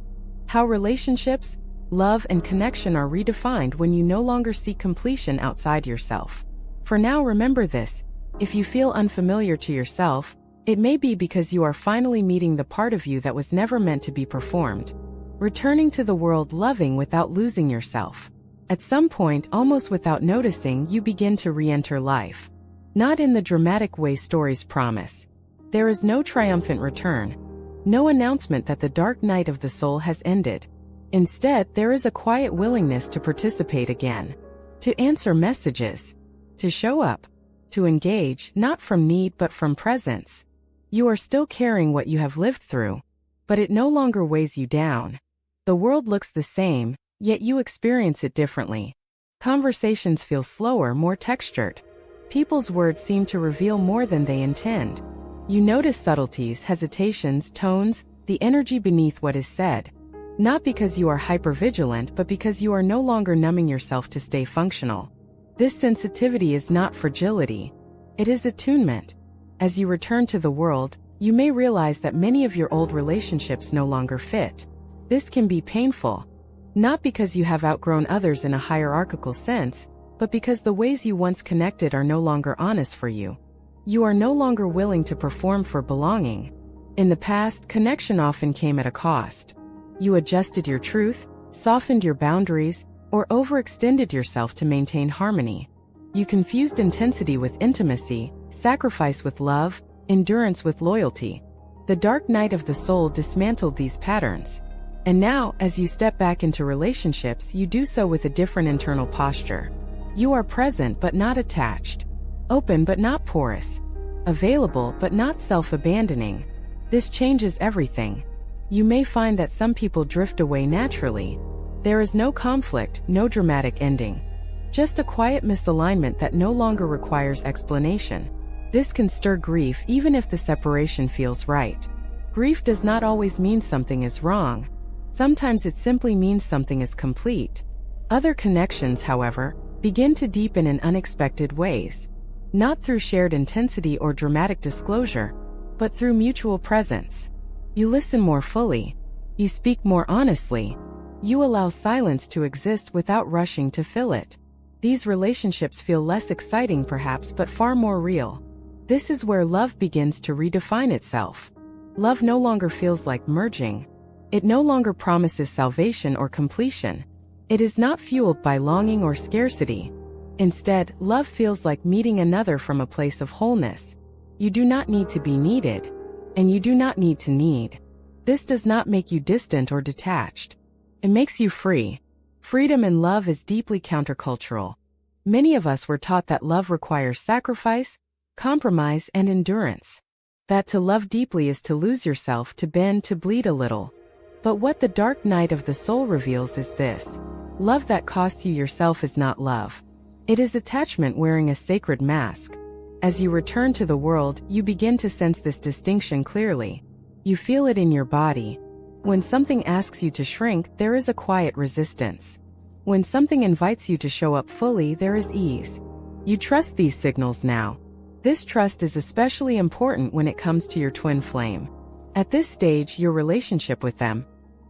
Speaker 1: How relationships, love, and connection are redefined when you no longer seek completion outside yourself. For now, remember this: if you feel unfamiliar to yourself, it may be because you are finally meeting the part of you that was never meant to be performed. Returning to the world loving without losing yourself. At some point, almost without noticing, you begin to re-enter life. Not in the dramatic way stories promise. There is no triumphant return. No announcement that the dark night of the soul has ended. Instead, there is a quiet willingness to participate again. To answer messages. To show up. To engage, not from need but from presence. You are still carrying what you have lived through, but it no longer weighs you down. The world looks the same, Yet you experience it differently. Conversations feel slower, more textured. People's words seem to reveal more than they intend. You notice subtleties, hesitations, tones, the energy beneath what is said. Not because you are hypervigilant, but because you are no longer numbing yourself to stay functional. This sensitivity is not fragility. It is attunement. As you return to the world, you may realize that many of your old relationships no longer fit. This can be painful. Not because you have outgrown others in a hierarchical sense, but because the ways you once connected are no longer honest for you. You are no longer willing to perform for belonging. In the past, connection often came at a cost. You adjusted your truth, softened your boundaries, or overextended yourself to maintain harmony. You confused intensity with intimacy, sacrifice with love, endurance with loyalty. The dark night of the soul dismantled these patterns. And now, as you step back into relationships, you do so with a different internal posture. You are present but not attached. Open but not porous. Available but not self-abandoning. This changes everything. You may find that some people drift away naturally. There is no conflict, no dramatic ending. Just a quiet misalignment that no longer requires explanation. This can stir grief even if the separation feels right. Grief does not always mean something is wrong. Sometimes it simply means something is complete. Other connections, however, begin to deepen in unexpected ways. Not through shared intensity or dramatic disclosure, but through mutual presence. You listen more fully. You speak more honestly. You allow silence to exist without rushing to fill it. These relationships feel less exciting perhaps, but far more real. This is where love begins to redefine itself. Love no longer feels like merging. It no longer promises salvation or completion. It is not fueled by longing or scarcity. Instead, love feels like meeting another from a place of wholeness. You do not need to be needed, and you do not need to need. This does not make you distant or detached. It makes you free. Freedom in love is deeply countercultural. Many of us were taught that love requires sacrifice, compromise, and endurance. That to love deeply is to lose yourself, to bend, to bleed a little. But what the dark night of the soul reveals is this. Love that costs you yourself is not love. It is attachment wearing a sacred mask. As you return to the world, you begin to sense this distinction clearly. You feel it in your body. When something asks you to shrink, there is a quiet resistance. When something invites you to show up fully, there is ease. You trust these signals now. This trust is especially important when it comes to your twin flame. At this stage, your relationship with them,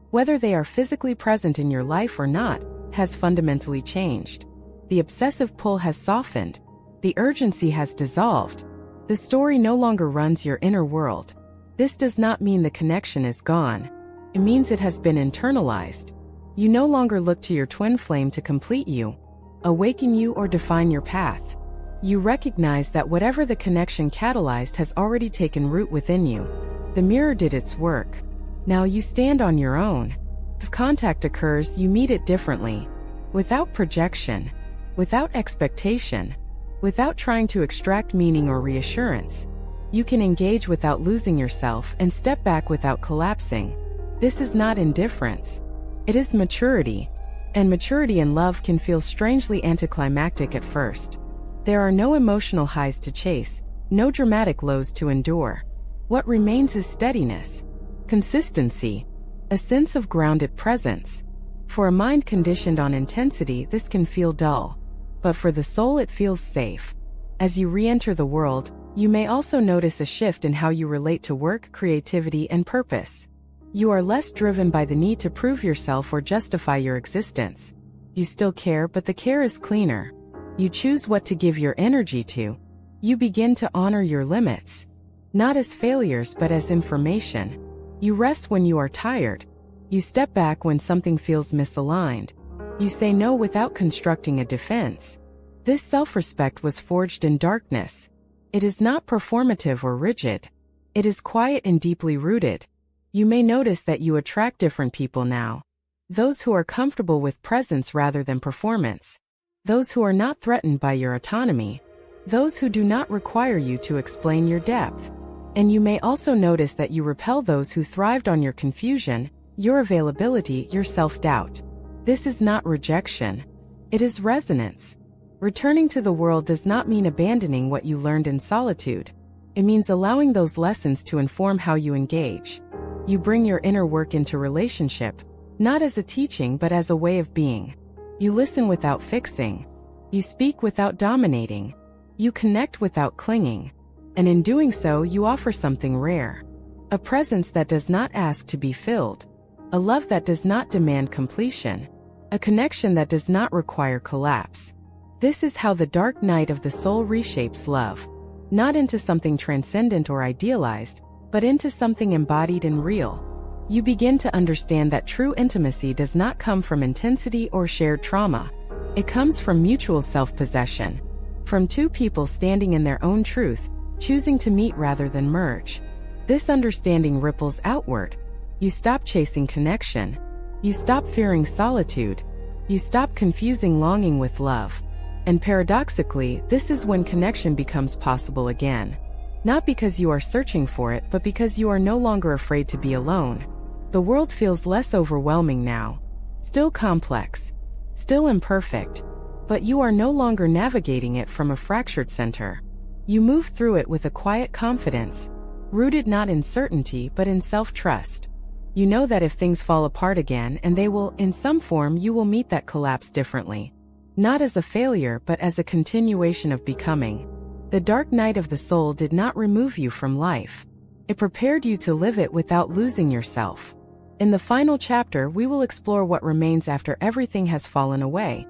Speaker 1: whether they are physically present in your life or not, has fundamentally changed. The obsessive pull has softened. The urgency has dissolved. The story no longer runs your inner world. This does not mean the connection is gone. It means it has been internalized. You no longer look to your twin flame to complete you, awaken you, or define your path. You recognize that whatever the connection catalyzed has already taken root within you. The mirror did its work. Now you stand on your own. If contact occurs, you meet it differently. Without projection. Without expectation. Without trying to extract meaning or reassurance. You can engage without losing yourself and step back without collapsing. This is not indifference. It is maturity. And maturity in love can feel strangely anticlimactic at first. There are no emotional highs to chase, no dramatic lows to endure. What remains is steadiness, consistency, a sense of grounded presence. For a mind conditioned on intensity, this can feel dull. But for the soul, it feels safe. As you re-enter the world, you may also notice a shift in how you relate to work, creativity, and purpose. You are less driven by the need to prove yourself or justify your existence. You still care, but the care is cleaner. You choose what to give your energy to. You begin to honor your limits. Not as failures, but as information. You rest when you are tired. You step back when something feels misaligned. You say no without constructing a defense. This self-respect was forged in darkness. It is not performative or rigid. It is quiet and deeply rooted. You may notice that you attract different people now. Those who are comfortable with presence rather than performance. Those who are not threatened by your autonomy. Those who do not require you to explain your depth. And you may also notice that you repel those who thrived on your confusion, your availability, your self-doubt. This is not rejection. It is resonance. Returning to the world does not mean abandoning what you learned in solitude. It means allowing those lessons to inform how you engage. You bring your inner work into relationship, not as a teaching but as a way of being. You listen without fixing. You speak without dominating. You connect without clinging. And in doing so, you offer something rare. A presence that does not ask to be filled. A love that does not demand completion. A connection that does not require collapse. This is how the dark night of the soul reshapes love. Not into something transcendent or idealized, but into something embodied and real. You begin to understand that true intimacy does not come from intensity or shared trauma. It comes from mutual self-possession. From two people standing in their own truth, choosing to meet rather than merge. This understanding ripples outward. You stop chasing connection. You stop fearing solitude. You stop confusing longing with love. And paradoxically, this is when connection becomes possible again. Not because you are searching for it, but because you are no longer afraid to be alone. The world feels less overwhelming now. Still complex. Still imperfect. But you are no longer navigating it from a fractured center. You move through it with a quiet confidence, rooted not in certainty but in self-trust. You know that if things fall apart again, and they will, in some form, you will meet that collapse differently. Not as a failure but as a continuation of becoming. The dark night of the soul did not remove you from life. It prepared you to live it without losing yourself. In the final chapter, we will explore what remains after everything has fallen away.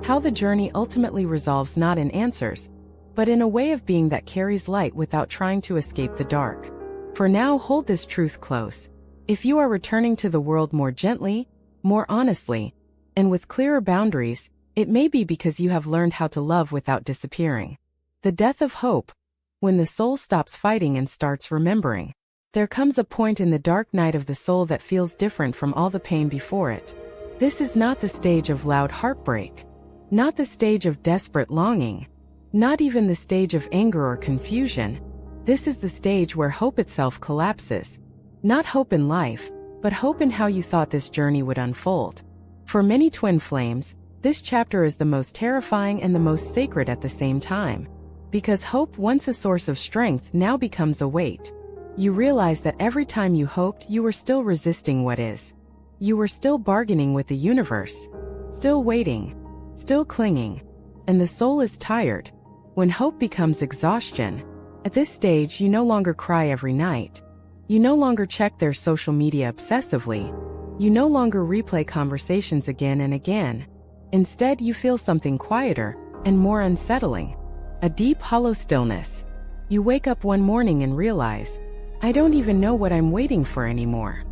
Speaker 1: How the journey ultimately resolves not in answers, but in a way of being that carries light without trying to escape the dark. For now, hold this truth close. If you are returning to the world more gently, more honestly, and with clearer boundaries, it may be because you have learned how to love without disappearing. The death of hope. When the soul stops fighting and starts remembering. There comes a point in the dark night of the soul that feels different from all the pain before it. This is not the stage of loud heartbreak. Not the stage of desperate longing. Not even the stage of anger or confusion. This is the stage where hope itself collapses. Not hope in life, but hope in how you thought this journey would unfold. For many twin flames, this chapter is the most terrifying and the most sacred at the same time. Because hope, once a source of strength, now becomes a weight. You realize that every time you hoped, you were still resisting what is. You were still bargaining with the universe. Still waiting. Still clinging. And the soul is tired. When hope becomes exhaustion, at this stage you no longer cry every night. You no longer check their social media obsessively. You no longer replay conversations again and again. Instead, you feel something quieter and more unsettling. A deep, hollow stillness. You wake up one morning and realize, I don't even know what I'm waiting for anymore.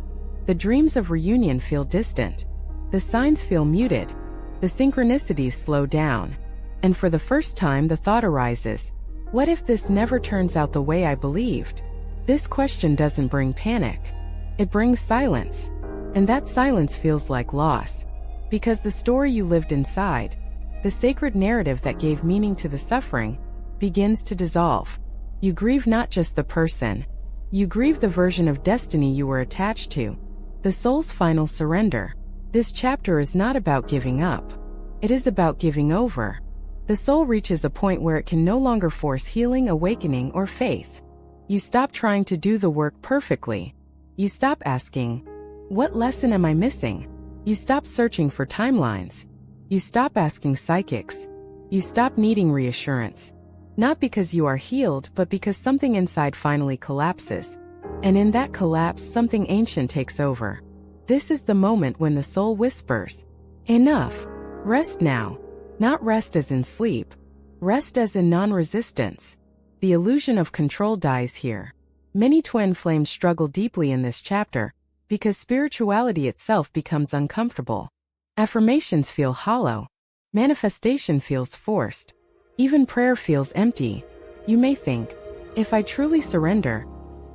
Speaker 1: The dreams of reunion feel distant. The signs feel muted. The synchronicities slow down. And for the first time, the thought arises, what if this never turns out the way I believed? This question doesn't bring panic. It brings silence. And that silence feels like loss. Because the story you lived inside, the sacred narrative that gave meaning to the suffering, begins to dissolve. You grieve not just the person. You grieve the version of destiny you were attached to. The soul's final surrender. This chapter is not about giving up. It is about giving over. The soul reaches a point where it can no longer force healing, awakening, or faith. You stop trying to do the work perfectly. You stop asking, what lesson am I missing? You stop searching for timelines. You stop asking psychics. You stop needing reassurance. Not because you are healed, but because something inside finally collapses. And in that collapse, something ancient takes over. This is the moment when the soul whispers, enough. Rest now. Not rest as in sleep. Rest as in non-resistance. The illusion of control dies here. Many twin flames struggle deeply in this chapter, because spirituality itself becomes uncomfortable. Affirmations feel hollow. Manifestation feels forced. Even prayer feels empty. You may think, if I truly surrender,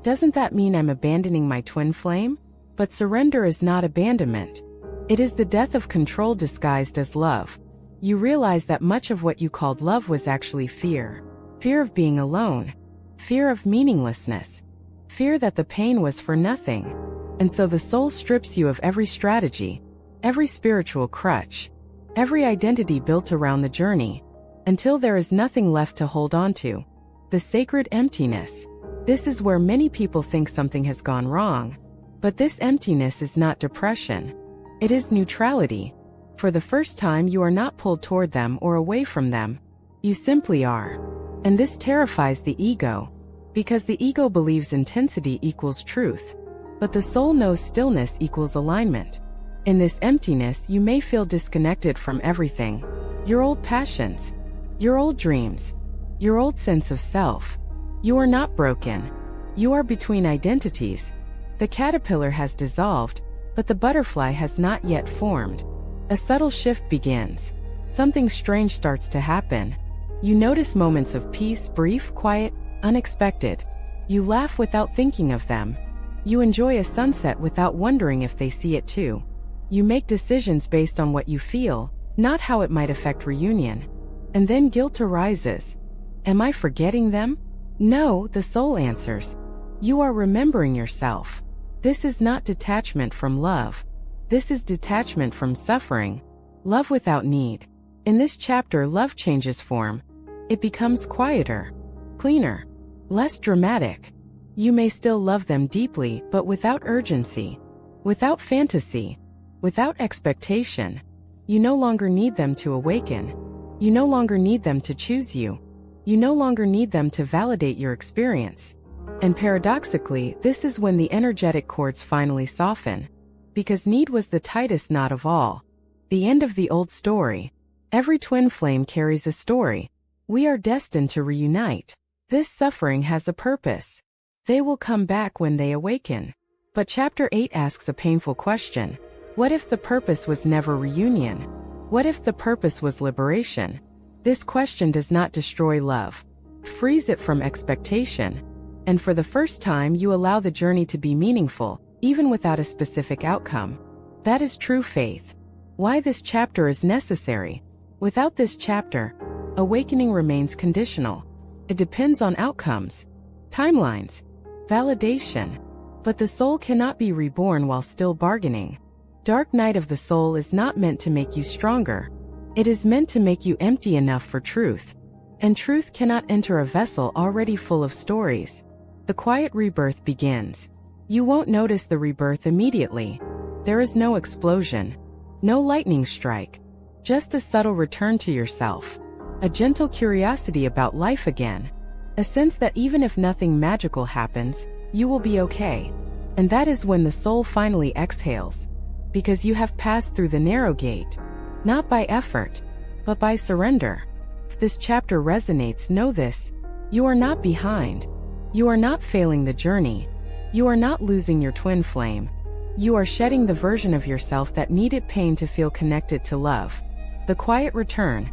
Speaker 1: doesn't that mean I'm abandoning my twin flame? But surrender is not abandonment. It is the death of control disguised as love. You realize that much of what you called love was actually fear. Fear of being alone. Fear of meaninglessness. Fear that the pain was for nothing. And so the soul strips you of every strategy, every spiritual crutch, every identity built around the journey, until there is nothing left to hold on to. The sacred emptiness. This is where many people think something has gone wrong. But this emptiness is not depression. It is neutrality. For the first time, you are not pulled toward them or away from them. You simply are. And this terrifies the ego, because the ego believes intensity equals truth. But the soul knows stillness equals alignment. In this emptiness, you may feel disconnected from everything. Your old passions, your old dreams, your old sense of self. You are not broken. You are between identities. The caterpillar has dissolved, but the butterfly has not yet formed. A subtle shift begins. Something strange starts to happen. You notice moments of peace, brief, quiet, unexpected. You laugh without thinking of them. You enjoy a sunset without wondering if they see it too. You make decisions based on what you feel, not how it might affect reunion. And then guilt arises. Am I forgetting them? No, the soul answers. You are remembering yourself. This is not detachment from love. This is detachment from suffering. Love without need. In this chapter, love changes form. It becomes quieter, cleaner, less dramatic. You may still love them deeply, but without urgency, without fantasy, without expectation. You no longer need them to awaken. You no longer need them to choose you. You no longer need them to validate your experience. And paradoxically, this is when the energetic cords finally soften. Because need was the tightest knot of all. The end of the old story. Every twin flame carries a story. We are destined to reunite. This suffering has a purpose. They will come back when they awaken. But Chapter 8 asks a painful question. What if the purpose was never reunion? What if the purpose was liberation? This question does not destroy love. Frees it from expectation. And for the first time, you allow the journey to be meaningful, even without a specific outcome. That is true faith. Why this chapter is necessary. Without this chapter, awakening remains conditional. It depends on outcomes, timelines, validation. But the soul cannot be reborn while still bargaining. Dark night of the soul is not meant to make you stronger. It is meant to make you empty enough for truth. And truth cannot enter a vessel already full of stories. The quiet rebirth begins. You won't notice the rebirth immediately. There is no explosion, no lightning strike, just a subtle return to yourself. A gentle curiosity about life again. A sense that even if nothing magical happens, you will be okay. And that is when the soul finally exhales. Because you have passed through the narrow gate. Not by effort, but by surrender. If this chapter resonates, know this. You are not behind. You are not failing the journey. You are not losing your twin flame. You are shedding the version of yourself that needed pain to feel connected to love. The quiet return.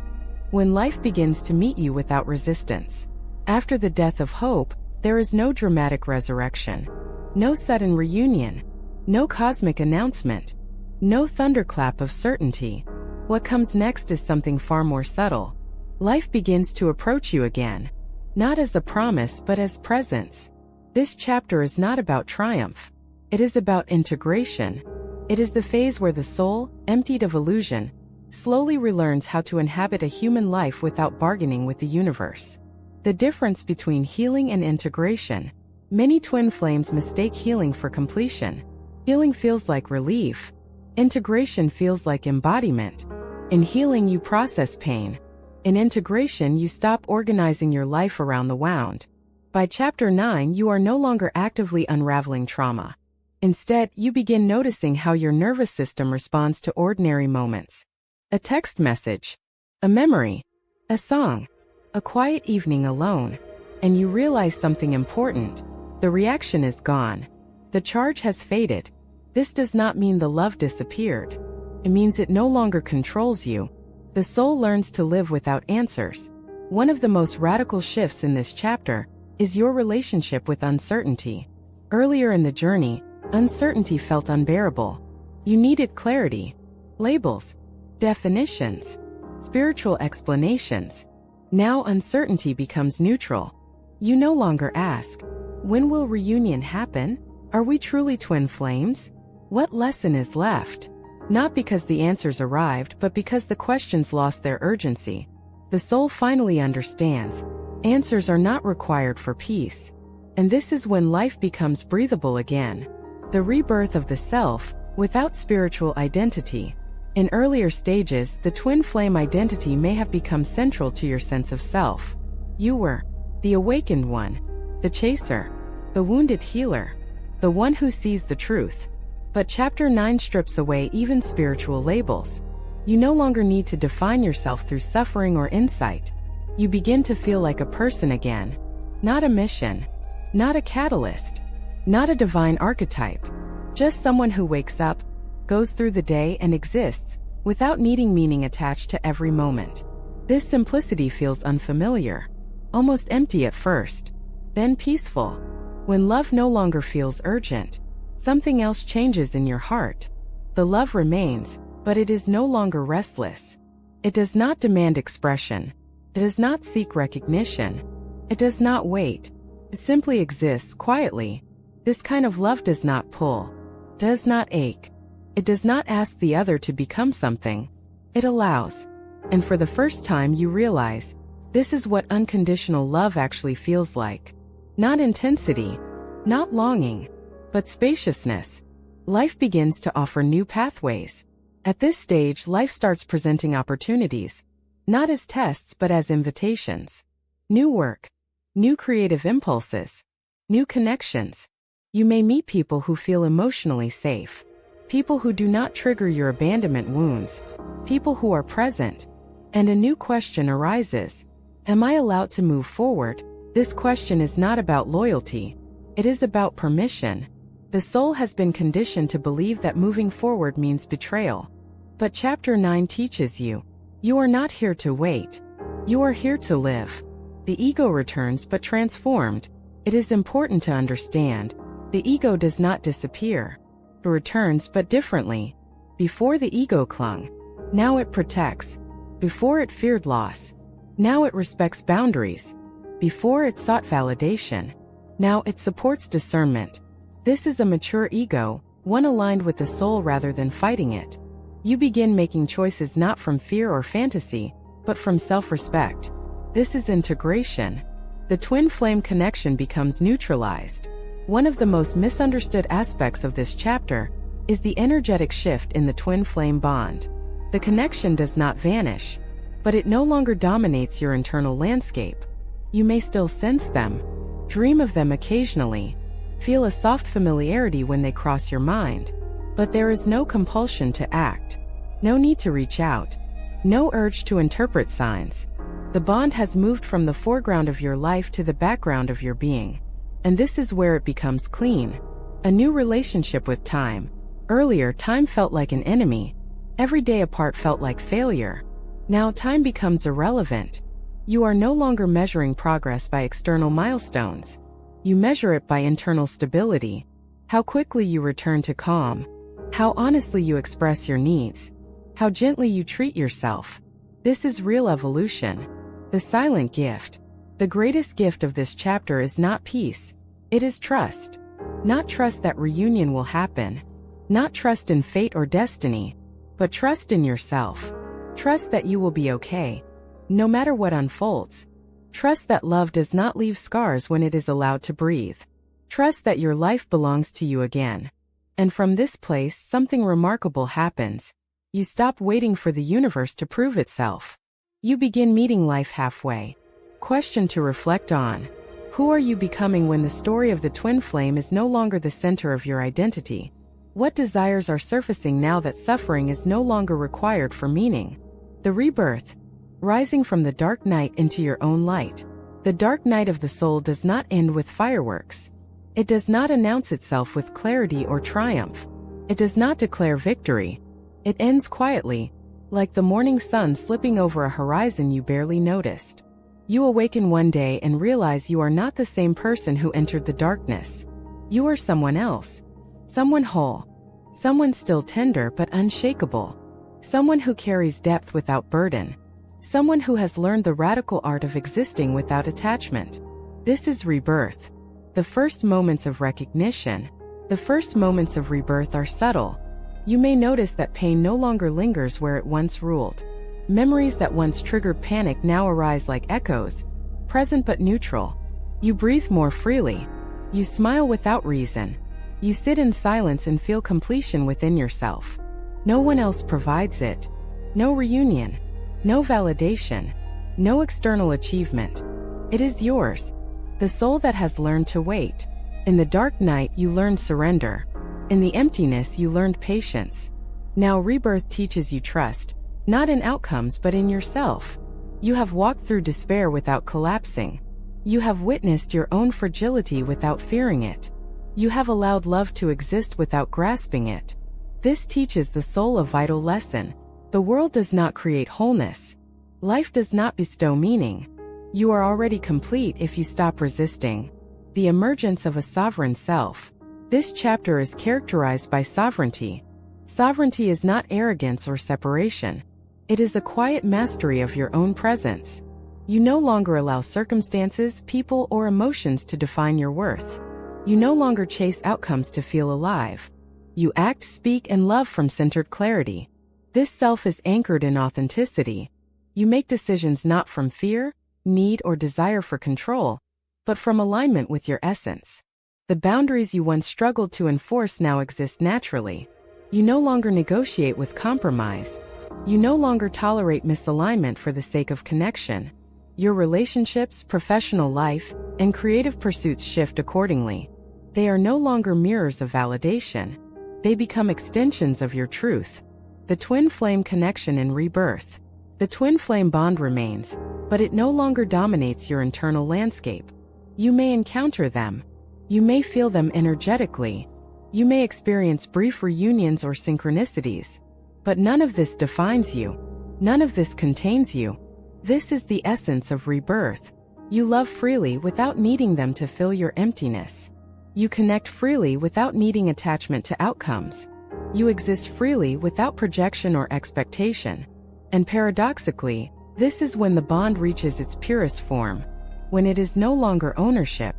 Speaker 1: When life begins to meet you without resistance. After the death of hope, there is no dramatic resurrection. No sudden reunion. No cosmic announcement. No thunderclap of certainty. What comes next is something far more subtle. Life begins to approach you again. Not as a promise, but as presence. This chapter is not about triumph. It is about integration. It is the phase where the soul, emptied of illusion, slowly relearns how to inhabit a human life without bargaining with the universe. The difference between healing and integration. Many twin flames mistake healing for completion. Healing feels like relief. Integration feels like embodiment. In healing, you process pain. In integration, you stop organizing your life around the wound. By Chapter 9, you are no longer actively unraveling trauma. Instead, you begin noticing how your nervous system responds to ordinary moments. A text message, a memory, a song, a quiet evening alone, and you realize something important. The reaction is gone. The charge has faded. This does not mean the love disappeared. It means it no longer controls you. The soul learns to live without answers. One of the most radical shifts in this chapter is your relationship with uncertainty. Earlier in the journey, uncertainty felt unbearable. You needed clarity, labels, definitions, spiritual explanations. Now uncertainty becomes neutral. You no longer ask, when will reunion happen? Are we truly twin flames? What lesson is left? Not because the answers arrived, but because the questions lost their urgency. The soul finally understands. Answers are not required for peace. And this is when life becomes breathable again. The rebirth of the self, without spiritual identity. In earlier stages, the twin flame identity may have become central to your sense of self. You were the awakened one, the chaser, the wounded healer, the one who sees the truth. But Chapter 9 strips away even spiritual labels. You no longer need to define yourself through suffering or insight. You begin to feel like a person again. Not a mission. Not a catalyst. Not a divine archetype. Just someone who wakes up, goes through the day and exists, without needing meaning attached to every moment. This simplicity feels unfamiliar. Almost empty at first. Then peaceful. When love no longer feels urgent, something else changes in your heart. The love remains, but it is no longer restless. It does not demand expression. It does not seek recognition. It does not wait. It simply exists quietly. This kind of love does not pull, does not ache. It does not ask the other to become something. It allows. And for the first time you realize, this is what unconditional love actually feels like. Not intensity, not longing, but spaciousness. Life begins to offer new pathways. At this stage, life starts presenting opportunities, not as tests but as invitations. New work, new creative impulses, new connections. You may meet people who feel emotionally safe, people who do not trigger your abandonment wounds, people who are present. And a new question arises. Am I allowed to move forward? This question is not about loyalty. It is about permission. The soul has been conditioned to believe that moving forward means betrayal. But Chapter 9 teaches you, you are not here to wait. You are here to live. The ego returns but transformed. It is important to understand, the ego does not disappear. It returns but differently. Before the ego clung. Now it protects. Before it feared loss. Now it respects boundaries. Before it sought validation. Now it supports discernment. This is a mature ego, one aligned with the soul rather than fighting it. You begin making choices not from fear or fantasy, but from self-respect. This is integration. The twin flame connection becomes neutralized. One of the most misunderstood aspects of this chapter is the energetic shift in the twin flame bond. The connection does not vanish, but it no longer dominates your internal landscape. You may still sense them, dream of them occasionally, feel a soft familiarity when they cross your mind, but there is no compulsion to act, no need to reach out, no urge to interpret signs. The bond has moved from the foreground of your life to the background of your being. And this is where it becomes clean. A new relationship with time. Earlier, time felt like an enemy. Every day apart felt like failure. Now time becomes irrelevant. You are no longer measuring progress by external milestones. You measure it by internal stability. How quickly you return to calm. How honestly you express your needs. How gently you treat yourself. This is real evolution. The silent gift. The greatest gift of this chapter is not peace. It is trust. Not trust that reunion will happen. Not trust in fate or destiny. But trust in yourself. Trust that you will be okay, no matter what unfolds. Trust that love does not leave scars when it is allowed to breathe. Trust that your life belongs to you again. And from this place, something remarkable happens. You stop waiting for the universe to prove itself. You begin meeting life halfway. Question to reflect on. Who are you becoming when the story of the twin flame is no longer the center of your identity? What desires are surfacing now that suffering is no longer required for meaning? The rebirth. Rising from the dark night into your own light. The dark night of the soul does not end with fireworks. It does not announce itself with clarity or triumph. It does not declare victory. It ends quietly, like the morning sun slipping over a horizon you barely noticed. You awaken one day and realize you are not the same person who entered the darkness. You are someone else. Someone whole. Someone still tender but unshakable. Someone who carries depth without burden. Someone who has learned the radical art of existing without attachment. This is rebirth. The first moments of recognition. The first moments of rebirth are subtle. You may notice that pain no longer lingers where it once ruled. Memories that once triggered panic now arise like echoes, present but neutral. You breathe more freely. You smile without reason. You sit in silence and feel completion within yourself. No one else provides it. No reunion. No validation. No external achievement. It is yours. The soul that has learned to wait. In the dark night, you learned surrender. In the emptiness, you learned patience. Now rebirth teaches you trust, not in outcomes but in yourself. You have walked through despair without collapsing. You have witnessed your own fragility without fearing it. You have allowed love to exist without grasping it. This teaches the soul a vital lesson. The world does not create wholeness. Life does not bestow meaning. You are already complete if you stop resisting. The emergence of a sovereign self. This chapter is characterized by sovereignty. Sovereignty is not arrogance or separation. It is a quiet mastery of your own presence. You no longer allow circumstances, people, or emotions to define your worth. You no longer chase outcomes to feel alive. You act, speak, and love from centered clarity. This self is anchored in authenticity. You make decisions not from fear, need, or desire for control, but from alignment with your essence. The boundaries you once struggled to enforce now exist naturally. You no longer negotiate with compromise. You no longer tolerate misalignment for the sake of connection. Your relationships, professional life, and creative pursuits shift accordingly. They are no longer mirrors of validation. They become extensions of your truth. The twin flame connection in rebirth. The twin flame bond remains, but it no longer dominates your internal landscape. You may encounter them. You may feel them energetically. You may experience brief reunions or synchronicities. But none of this defines you. None of this contains you. This is the essence of rebirth. You love freely without needing them to fill your emptiness. You connect freely without needing attachment to outcomes. You exist freely without projection or expectation. And paradoxically, this is when the bond reaches its purest form. When it is no longer ownership.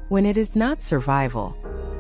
Speaker 1: When it is not survival.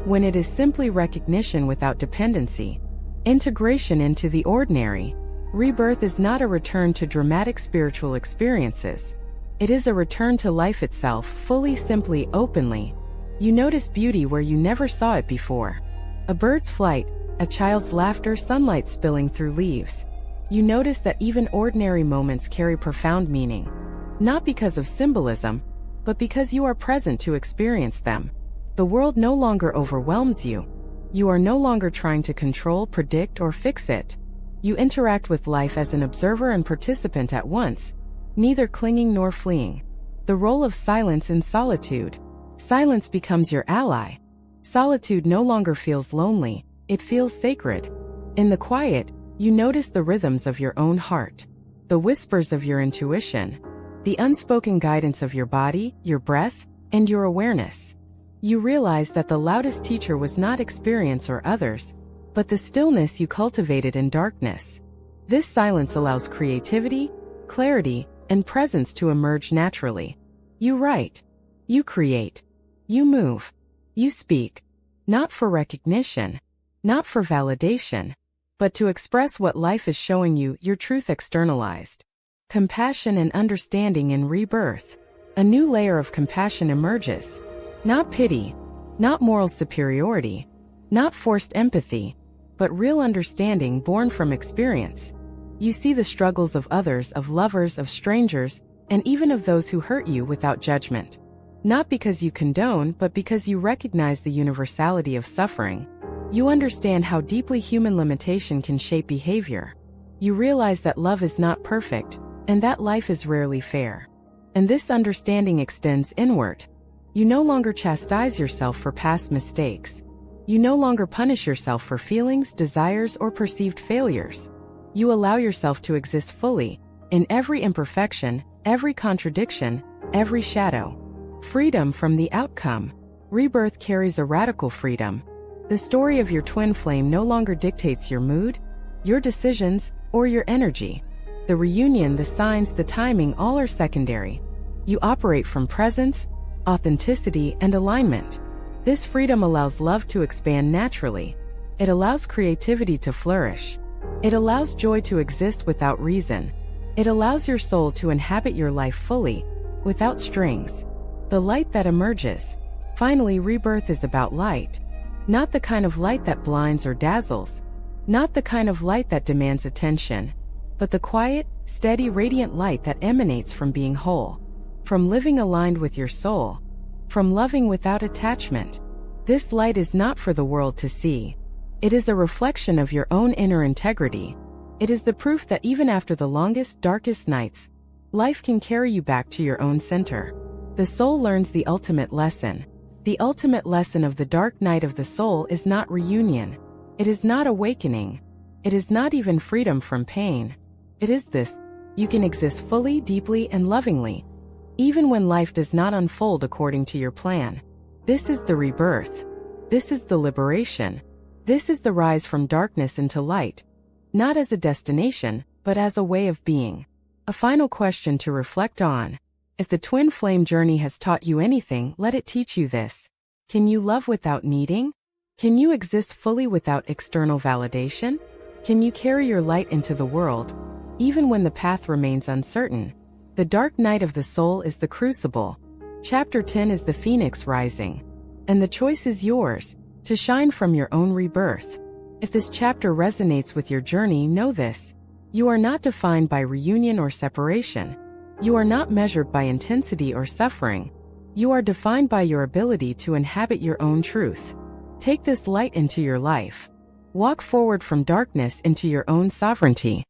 Speaker 1: When it is simply recognition without dependency. Integration into the ordinary. Rebirth is not a return to dramatic spiritual experiences. It is a return to life itself, fully, simply, openly. You notice beauty where you never saw it before. A bird's flight, a child's laughter, sunlight spilling through leaves. You notice that even ordinary moments carry profound meaning. Not because of symbolism, but because you are present to experience them. The world no longer overwhelms you. You are no longer trying to control, predict, or fix it. You interact with life as an observer and participant at once, neither clinging nor fleeing. The role of silence in solitude. Silence becomes your ally. Solitude no longer feels lonely, it feels sacred. In the quiet, you notice the rhythms of your own heart, the whispers of your intuition, the unspoken guidance of your body, your breath, and your awareness. You realize that the loudest teacher was not experience or others, but the stillness you cultivated in darkness. This silence allows creativity, clarity, and presence to emerge naturally. You write. You create. You move. You speak. Not for recognition. Not for validation. But to express what life is showing you, your truth externalized. Compassion and understanding in rebirth. A new layer of compassion emerges. Not pity. Not moral superiority. Not forced empathy. But real understanding born from experience. You see the struggles of others, of lovers, of strangers, and even of those who hurt you without judgment. Not because you condone, but because you recognize the universality of suffering. You understand how deeply human limitation can shape behavior. You realize that love is not perfect, and that life is rarely fair. And this understanding extends inward. You no longer chastise yourself for past mistakes. You no longer punish yourself for feelings, desires, or perceived failures. You allow yourself to exist fully, in every imperfection, every contradiction, every shadow. Freedom from the outcome. Rebirth carries a radical freedom. The story of your twin flame no longer dictates your mood, your decisions, or your energy. The reunion, the signs, the timing, all are secondary. You operate from presence, authenticity, and alignment. This freedom allows love to expand naturally. It allows creativity to flourish. It allows joy to exist without reason. It allows your soul to inhabit your life fully, without strings. The light that emerges. Finally, rebirth is about light. Not the kind of light that blinds or dazzles. Not the kind of light that demands attention. But the quiet, steady, radiant light that emanates from being whole. From living aligned with your soul. From loving without attachment. This light is not for the world to see. It is a reflection of your own inner integrity. It is the proof that even after the longest, darkest nights, life can carry you back to your own center. The soul learns the ultimate lesson. The ultimate lesson of the dark night of the soul is not reunion. It is not awakening. It is not even freedom from pain. It is this: you can exist fully, deeply, and lovingly, even when life does not unfold according to your plan. This is the rebirth. This is the liberation. This is the rise from darkness into light, not as a destination, but as a way of being. A final question to reflect on. If the twin flame journey has taught you anything, let it teach you this. Can you love without needing? Can you exist fully without external validation? Can you carry your light into the world, even when the path remains uncertain? The dark night of the soul is the crucible. Chapter 10 is the phoenix rising. And the choice is yours, to shine from your own rebirth. If this chapter resonates with your journey, know this: you are not defined by reunion or separation. You are not measured by intensity or suffering. You are defined by your ability to inhabit your own truth. Take this light into your life. Walk forward from darkness into your own sovereignty.